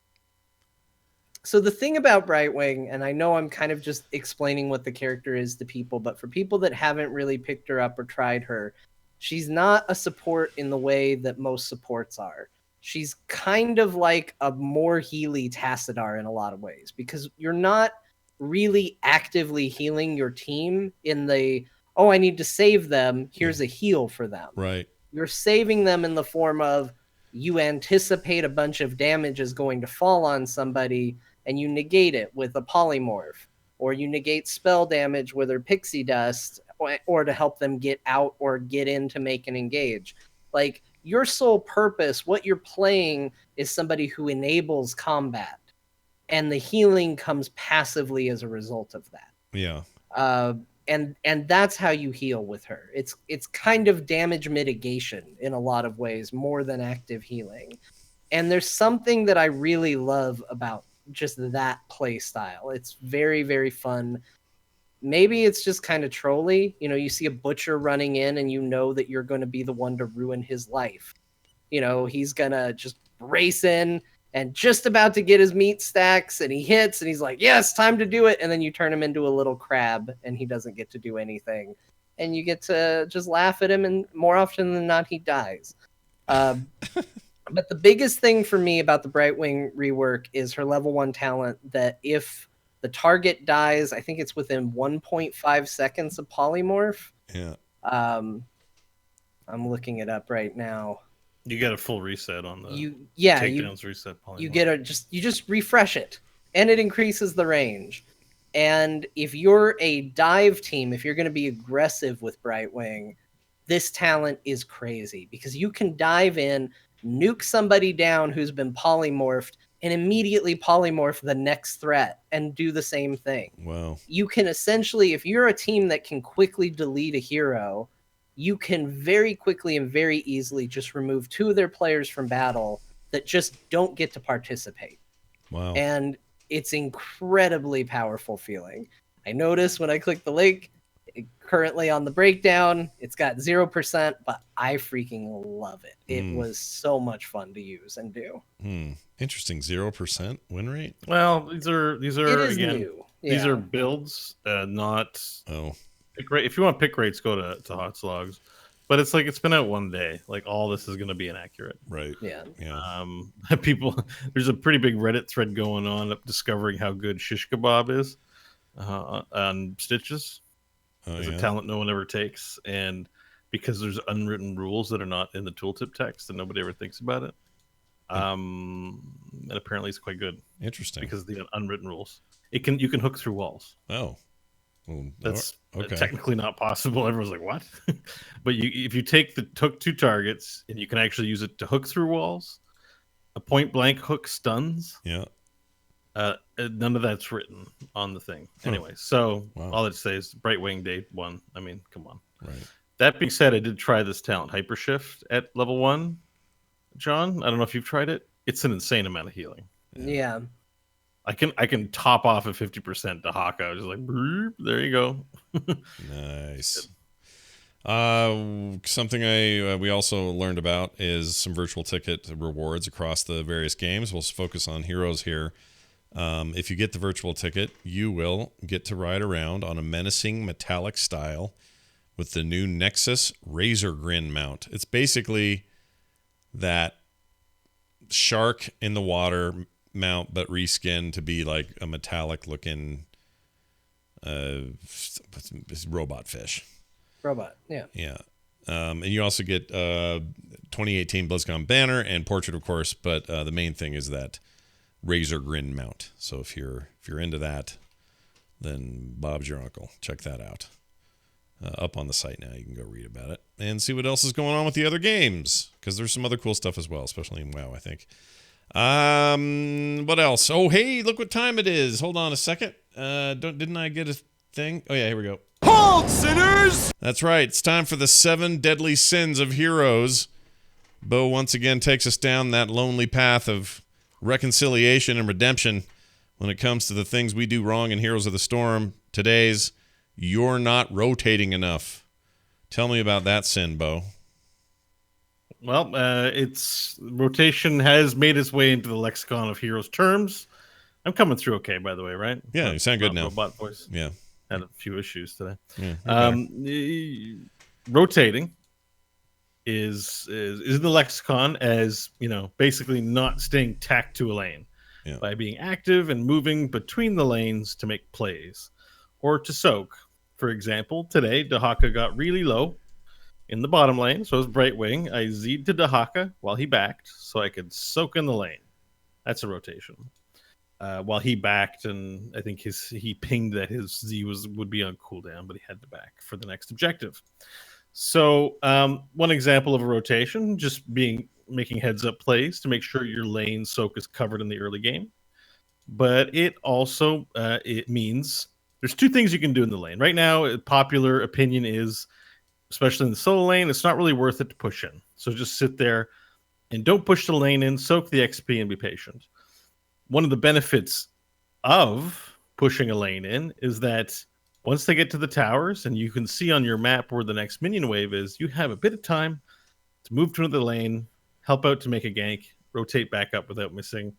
so the thing about Brightwing, and I know I'm kind of just explaining what the character is to people, but for people that haven't really picked her up or tried her, she's not a support in the way that most supports are. She's kind of like a more Healy Tassadar in a lot of ways, because you're not really actively healing your team in the, oh, I need to save them, here's a heal for them. Right. You're saving them in the form of you anticipate a bunch of damage is going to fall on somebody and you negate it with a polymorph, or you negate spell damage with her pixie dust, or to help them get out or get in to make an engage. Like, your sole purpose, what you're playing, is somebody who enables combat, and the healing comes passively as a result of that. Yeah. And that's how you heal with her. It's kind of damage mitigation in a lot of ways, more than active healing. And there's something that I really love about just that play style. It's very, very fun. Maybe it's just kind of trolly. You know, you see a butcher running in and you know that you're going to be the one to ruin his life. You know, he's going to just race in and just about to get his meat stacks, and he hits and he's like, yes, time to do it. And then you turn him into a little crab and he doesn't get to do anything. And you get to just laugh at him, and more often than not, he dies. But the biggest thing for me about the Brightwing rework is her level 1 talent, that if the target dies, I think it's within 1.5 seconds of polymorph. Yeah. I'm looking it up right now. You get a full reset on the takedowns reset polymorph. You just refresh it, and it increases the range. And if you're a dive team, if you're going to be aggressive with Brightwing, this talent is crazy, because you can dive in, nuke somebody down who's been polymorphed, and immediately polymorph the next threat and do the same thing. Wow. You can essentially, if you're a team that can quickly delete a hero, you can very quickly and very easily just remove 2 of their players from battle that just don't get to participate. Wow. And it's incredibly powerful feeling. I noticed when I click the link, currently on the breakdown, it's got 0%, but I freaking love it. It was so much fun to use and do. Interesting. 0% win rate? Well, these are It is again, new. these Yeah. are builds, not Oh. pick rate. If you want pick rates, go to Hot Slogs. But it's like, it's been out one day. Like, all this is going to be inaccurate. Right. Yeah. Yeah. People, there's a pretty big Reddit thread going on of discovering how good shish kebab is on Stitches. Oh, It's yeah. a talent no one ever takes, and because there's unwritten rules that are not in the tooltip text and nobody ever thinks about it. And apparently it's quite good Interesting. because of the unwritten rules. You can hook through walls. Oh. Well, That's okay. technically not possible. Everyone's like, what? But if you take the hook 2 targets and you can actually use it to hook through walls, a point blank hook stuns. Yeah. None of that's written on the thing. Anyway, so Wow. all I'd say is Brightwing Day 1. I mean, come on. Right. That being said, I did try this talent Hypershift at level 1. John, I don't know if you've tried it. It's an insane amount of healing. Yeah. I can top off at 50% to Haka. Just like, there you go. Nice. Something we also learned about is some virtual ticket rewards across the various games. We'll focus on Heroes here. If you get the virtual ticket, you will get to ride around on a menacing metallic style with the new Nexus Razor Grin mount. It's basically that shark in the water mount, but reskinned to be like a metallic looking robot fish. Robot, yeah. Yeah. And you also get 2018 BlizzCon banner and portrait, of course, but the main thing is that Razor Grin mount. So if you're into that, then Bob's your uncle. Check that out. Up on the site now. You can go read about it and see what else is going on with the other games, because there's some other cool stuff as well, especially in WoW, I think. What else? Oh, hey, look what time it is. Hold on a second. Didn't I get a thing? Oh, yeah, here we go. Hold, sinners! That's right. It's time for the 7 deadly sins of heroes. Bo once again takes us down that lonely path of reconciliation and redemption when it comes to the things we do wrong in Heroes of the Storm. Today's, you're not rotating enough. Tell me about that sin, Bo. Well, it's rotation has made its way into the lexicon of heroes terms. I'm coming through okay, by the way, right? Yeah, you sound good now. Robot voice. Yeah. Had a few issues today. Yeah, Rotating is in the lexicon as, basically not staying tacked to a lane by being active and moving between the lanes to make plays or to soak. For example, today Dahaka got really low in the bottom lane, so it was Brightwing. I Z'd to Dahaka while he backed so I could soak in the lane. That's a rotation. While he backed, and I think he pinged that his Z would be on cooldown, but he had to back for the next objective. So one example of a rotation, just making heads up plays to make sure your lane soak is covered in the early game. But it also it means there's 2 things you can do in the lane. Right now, popular opinion is, especially in the solo lane, it's not really worth it to push in. So just sit there and don't push the lane in, soak the XP and be patient. One of the benefits of pushing a lane in is that once they get to the towers and you can see on your map where the next minion wave is, you have a bit of time to move to another lane, help out to make a gank, rotate back up without missing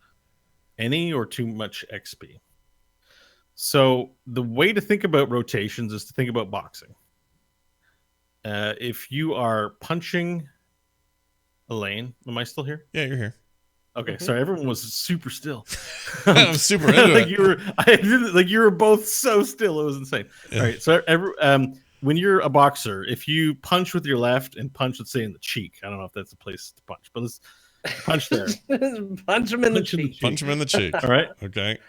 any or too much XP. So the way to think about rotations is to think about boxing. If you are punching a lane, am I still here? Yeah, you're here. Okay, sorry, everyone was super still. I'm super into like it. you were both so still, it was insane. Yeah. All right, so when you're a boxer, if you punch with your left and punch, let's say, in the cheek, I don't know if that's a place to punch, but let's punch there. Punch him in the cheek. Punch him in the cheek. All right. Okay.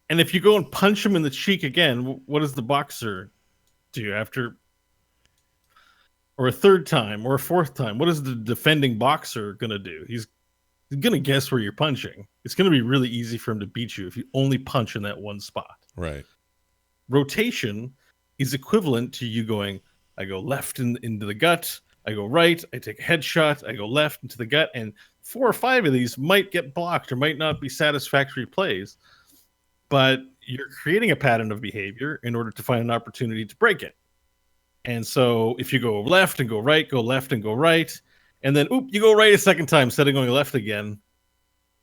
And if you go and punch him in the cheek again, what does the boxer do after? Or a third time or a fourth time? What is the defending boxer going to do? He's going to guess where you're punching. It's going to be really easy for him to beat you if you only punch in that one spot. Right. Rotation is equivalent to you going, I go left into the gut, I go right, I take a headshot, I go left into the gut, and 4 or 5 of these might get blocked or might not be satisfactory plays, but you're creating a pattern of behavior in order to find an opportunity to break it. And so if you go left and go right, go left and go right, and then you go right a second time instead of going left again,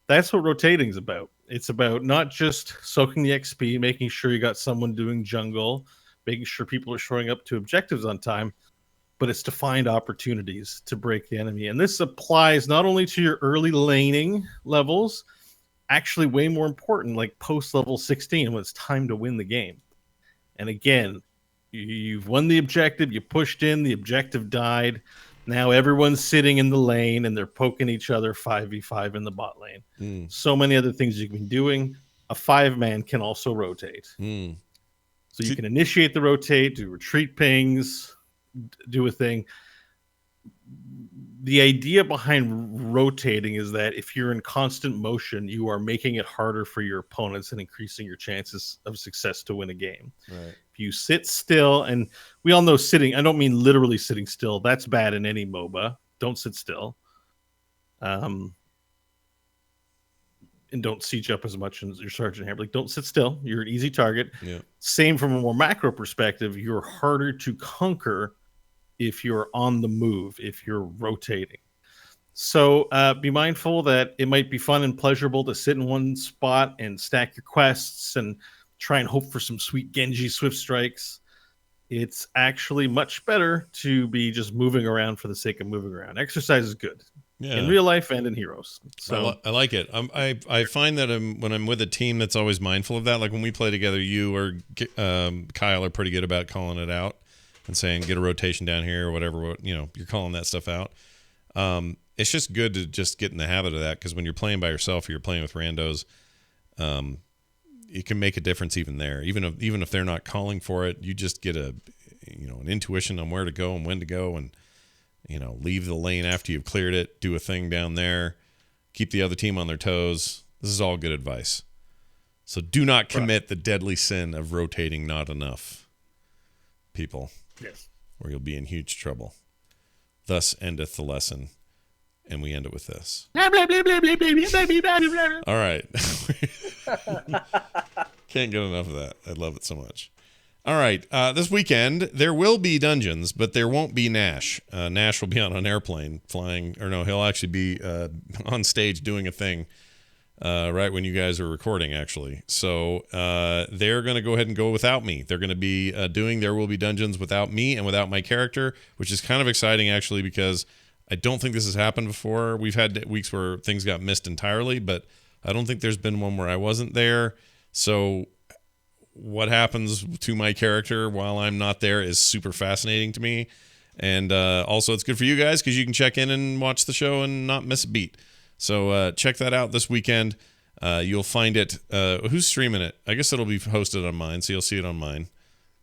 that's what rotating is about. It's about not just soaking the XP, making sure you got someone doing jungle, making sure people are showing up to objectives on time, but it's to find opportunities to break the enemy. And this applies not only to your early laning levels, actually way more important, like post level 16 when it's time to win the game. And again, you've won the objective, you pushed in, the objective died. Now everyone's sitting in the lane and they're poking each other 5v5 in the bot lane. So many other things you can be doing. A 5-man can also rotate. So you can initiate the rotate, do retreat pings, do a thing. the idea behind rotating is that if you're in constant motion, you are making it harder for your opponents and increasing your chances of success to win a game. Right. If you sit still, and we all know sitting, I don't mean literally sitting still. That's bad in any MOBA. Don't sit still. And don't siege up as much as your Sergeant Hammer. Like, don't sit still. You're an easy target. Yeah. Same from a more macro perspective. You're harder to conquer if you're on the move, if you're rotating. So be mindful that it might be fun and pleasurable to sit in one spot and stack your quests and try and hope for some sweet Genji Swift Strikes. It's actually much better to be just moving around for the sake of moving around. Exercise is good. Yeah. In real life and in Heroes. So I like it. I find that when I'm with a team that's always mindful of that, like when we play together, you or Kyle are pretty good about calling it out and saying, get a rotation down here or whatever, you're calling that stuff out. It's just good to just get in the habit of that, because when you're playing by yourself or you're playing with randos, it can make a difference even there. Even if they're not calling for it, you just get an intuition on where to go and when to go, and leave the lane after you've cleared it, do a thing down there, keep the other team on their toes. This is all good advice. So do not commit the deadly sin of rotating not enough, people. yes. Or you'll be in huge trouble. Thus endeth the lesson. And we end it with this. All right. Can't get enough of that. I love it so much. All right. This weekend, there will be dungeons, but there won't be Nash. Nash will be on an airplane flying, or no, he'll actually be on stage doing a thing right when you guys are recording, actually. So they're going to go ahead and go without me. They're going to be doing There Will Be Dungeons without me and without my character, which is kind of exciting, actually, because I don't think this has happened before. We've had weeks where things got missed entirely, but I don't think there's been one where I wasn't there. So what happens to my character while I'm not there is super fascinating to me. And also it's good for you guys because you can check in and watch the show and not miss a beat. So check that out this weekend. You'll find it. Who's streaming it? I guess it'll be hosted on mine, so you'll see it on mine.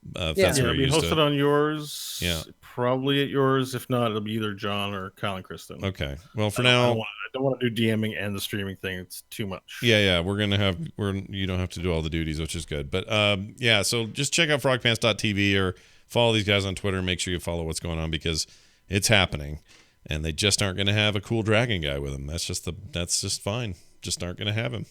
That's It'll where be you hosted on yours. Yeah. Probably at yours. If not, it'll be either John or Kyle and Kristen. Okay. Well, for I now, don't want to do DMing and the streaming thing. It's too much. yeah, you don't have to do all the duties, which is good. But yeah, so just check out frogpants.tv or follow these guys on Twitter and make sure you follow what's going on, because it's happening, and they just aren't going to have a cool dragon guy with them. That's just fine. Just aren't going to have him.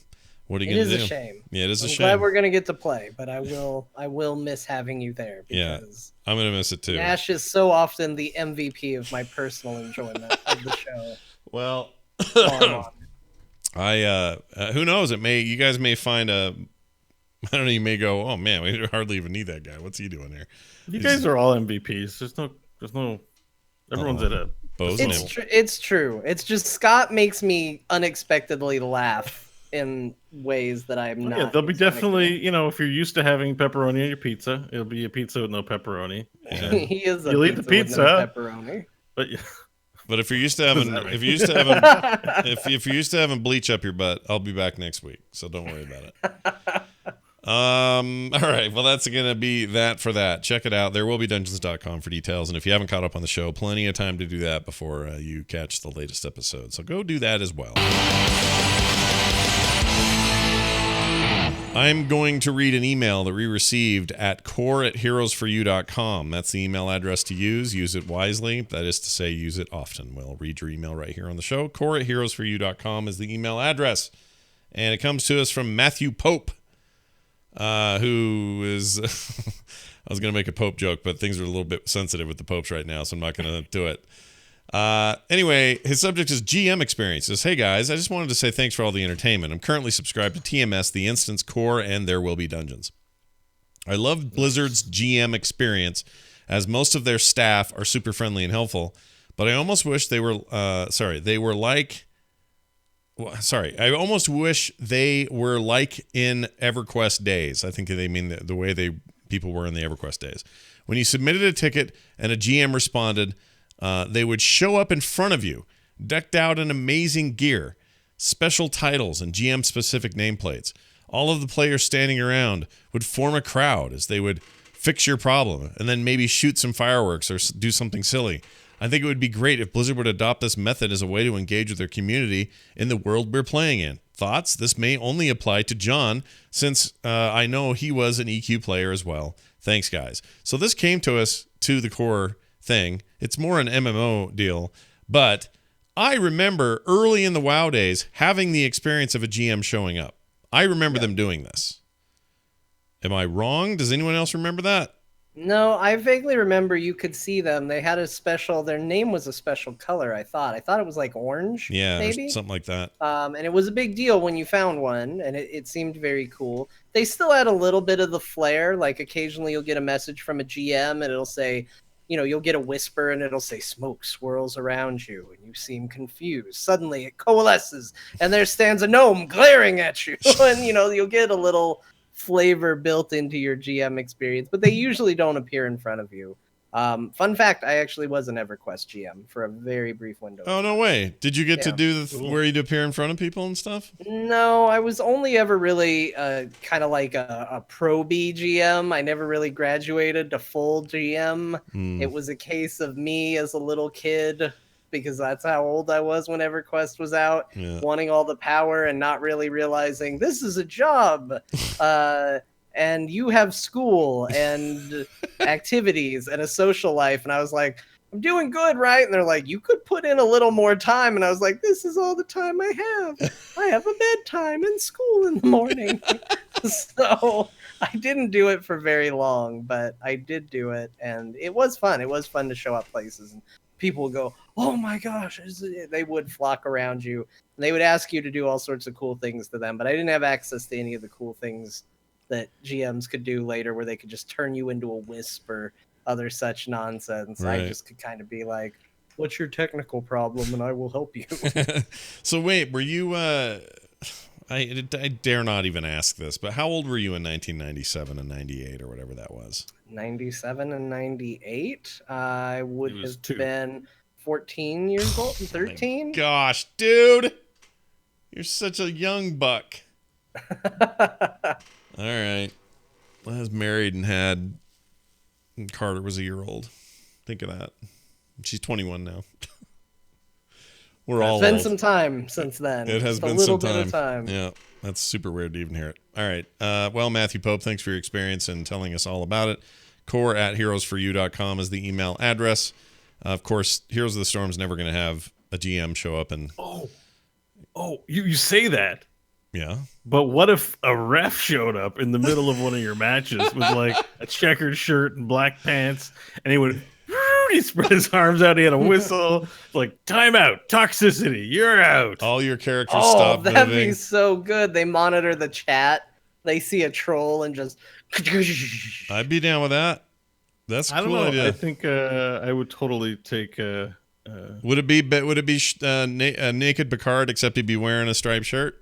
What are you going to do? It is a shame. Yeah, it is a I'm shame. glad we're gonna get to play, but I will miss having you there, because I'm going to miss it too. Nash is so often the MVP of my personal enjoyment of the show. Well, while I'm on. who knows? You guys may find I don't know, you may go, oh man, we hardly even need that guy. What's he doing here? You guys are all MVPs. There's no. Everyone's at a. It's true. It's just Scott makes me unexpectedly laugh in ways that I'm not. Yeah, there'll be expecting. definitely, if you're used to having pepperoni on your pizza, it'll be a pizza with no pepperoni. Yeah. He is. You'll eat the with no pizza. pepperoni. But But if you're used to having, What does that if you're used to having bleach up your butt, I'll be back next week, so don't worry about it. All right, well, that's gonna be that for that. Check it out. There will be dungeons.com for details, and if you haven't caught up on the show, plenty of time to do that before you catch the latest episode. So go do that as well. I'm going to read an email that we received at core@heroesforyou.com. That's the email address to use. Use it wisely. That is to say, use it often. We'll read your email right here on the show. core@heroesforyou.com is the email address. And it comes to us from Matthew Pope, who is... I was going to make a Pope joke, but things are a little bit sensitive with the Popes right now, so I'm not going to do it. Anyway, his subject is GM experience. He says, hey guys, I just wanted to say thanks for all the entertainment. I'm currently subscribed to TMS, The Instance, Core, and There Will Be Dungeons. I love Blizzard's GM experience, as most of their staff are super friendly and helpful, but I almost wish I almost wish they were like in EverQuest days. I think they mean the way people were in the EverQuest days. When you submitted a ticket and a GM responded, they would show up in front of you, decked out in amazing gear, special titles, and GM-specific nameplates. All of the players standing around would form a crowd as they would fix your problem and then maybe shoot some fireworks or do something silly. I think it would be great if Blizzard would adopt this method as a way to engage with their community in the world we're playing in. Thoughts? This may only apply to John, since I know he was an EQ player as well. Thanks, guys. So this came to us to the core thing. It's more an MMO deal, but I remember early in the WoW days having the experience of a GM showing up. I remember them doing this. Am I wrong? Does anyone else remember that? No, I vaguely remember you could see them. They had a special, their name was a special color, I thought. I thought it was like orange, Yeah, maybe? something like that. And it was a big deal when you found one, and it seemed very cool. They still had a little bit of the flair, like occasionally you'll get a message from a GM, and it'll say, you know, you'll get a whisper, and it'll say, smoke swirls around you, and you seem confused. Suddenly it coalesces, and there stands a gnome glaring at you, and, you know, you'll get a little flavor built into your GM experience, but they usually don't appear in front of you. Fun fact, I actually was an EverQuest GM for a very brief window. Oh, no way. Did you get to Yeah. do where you'd appear in front of people and stuff? No, I was only ever really kind of like a pro B GM. I never really graduated to full GM. It was a case of me as a little kid, because that's how old I was when EverQuest was out, wanting all the power and not really realizing this is a job. And you have school and activities and a social life. And I was like, I'm doing good, right? And they're like, you could put in a little more time. And I was like, this is all the time I have. I have a bedtime and school in the morning. So I didn't do it for very long, but I did do it. And it was fun. It was fun to show up places. And people would go, oh my gosh. They would flock around you. And they would ask you to do all sorts of cool things to them. But I didn't have access to any of the cool things that GMs could do later, where they could just turn you into a wisp or other such nonsense. Right. I just could kind of be like, what's your technical problem, and I will help you. So wait, were you I dare not even ask this, but how old were you in 1997 and 98 or whatever that was? 97 and 98, I would He was have 2. been 14 years old, 13. Gosh, dude, you're such a young buck. All right. I was married and had, and Carter was a year old. Think of that. She's 21 now. We're all It's been old. some time since then. It has Just been a little some time. bit of time. Yeah, that's super weird to even hear it. All right. Well, Matthew Pope, thanks for your experience and telling us all about it. core@heroesforyou.com is the email address. Of course, Heroes of the Storm is never going to have a GM show up and... Oh, you say that. Yeah. But what if a ref showed up in the middle of one of your matches with like a checkered shirt and black pants, and he would he spread his arms out, he had a whistle, like timeout, toxicity, you're out. All your characters Oh, stop that'd moving. be so good. They monitor the chat. They see a troll and just... I'd be down with that. That's a I don't cool know. idea. I think I would totally take. Would it be naked Picard, except he'd be wearing a striped shirt?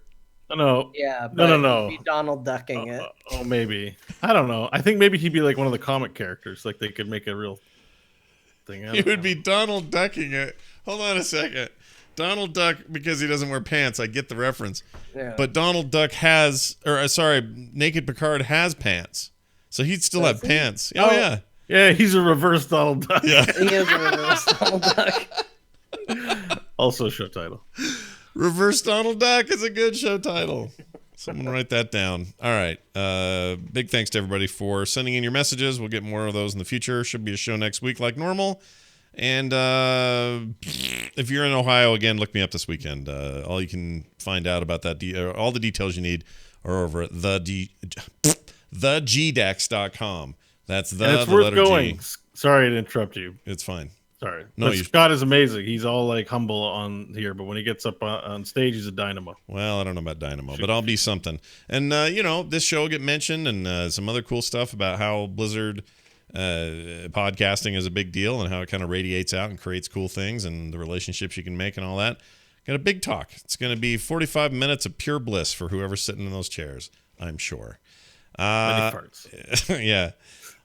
No, Yeah, No, but no. it'd be Donald ducking it. oh, maybe. I don't know. I think maybe he'd be like one of the comic characters. Like they could make a real thing out He of would be Donald ducking it. Hold on a second. Donald Duck, because he doesn't wear pants. I get the reference. Yeah. But Donald Duck has, Naked Picard has pants. So he'd still have he? pants. Oh. Oh, yeah. Yeah, he's a reverse Donald Duck. Yeah. He is a reverse Donald duck. Also, show title. Reverse Donald Duck is a good show title. Someone write that down. All right. Big thanks to everybody for sending in your messages. We'll get more of those in the future. Should be a show next week like normal. And if you're in Ohio, again, look me up this weekend. All you can find out about that, all the details you need are over at thegdex.com. That's the, And it's the worth letter going. G. Sorry to interrupt you. It's fine. Sorry. No, But you- Scott is amazing. He's all like humble on here, but when he gets up on stage, he's a dynamo. Well, I don't know about Dynamo, but I'll be something. And, this show will get mentioned and some other cool stuff about how Blizzard podcasting is a big deal and how it kind of radiates out and creates cool things and the relationships you can make and all that. Got a big talk. It's going to be 45 minutes of pure bliss for whoever's sitting in those chairs, I'm sure. Many farts. Yeah.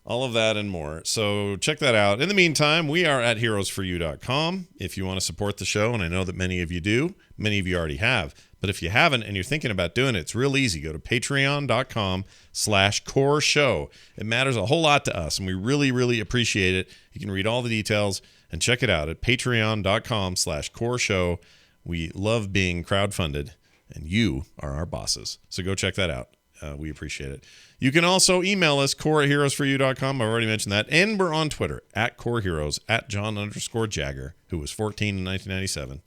All of that and more. So check that out. In the meantime, we are at heroesforyou.com. If you want to support the show, and I know that many of you do, many of you already have. But if you haven't and you're thinking about doing it, it's real easy. Go to patreon.com/core show. It matters a whole lot to us, and we really, really appreciate it. You can read all the details and check it out at patreon.com/core show. We love being crowdfunded, and you are our bosses. So go check that out. We appreciate it. You can also email us, core@heroesforyou.com. I've already mentioned that. And we're on Twitter, @coreheroes, @John_Jagger, who was 14 in 1997.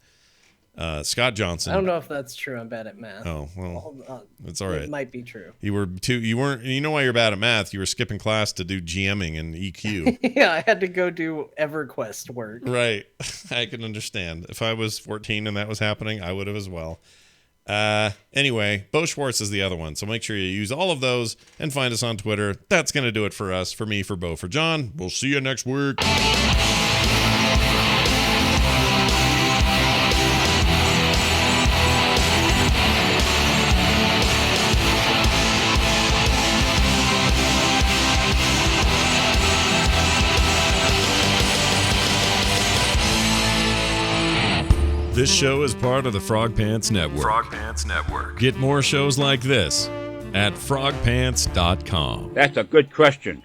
Scott Johnson. I don't know if that's true. I'm bad at math. Oh, well, it's all right. It might be true. You weren't, you know why you're bad at math? You were skipping class to do GMing and EQ. Yeah, I had to go do EverQuest work. Right. I can understand. If I was 14 and that was happening, I would have as well. Anyway, Bo Schwartz is the other one. So make sure you use all of those and find us on Twitter. That's going to do it for us. For me, for Bo, for John. We'll see you next week. This show is part of the Frog Pants Network. Frog Pants Network. Get more shows like this at frogpants.com. That's a good question.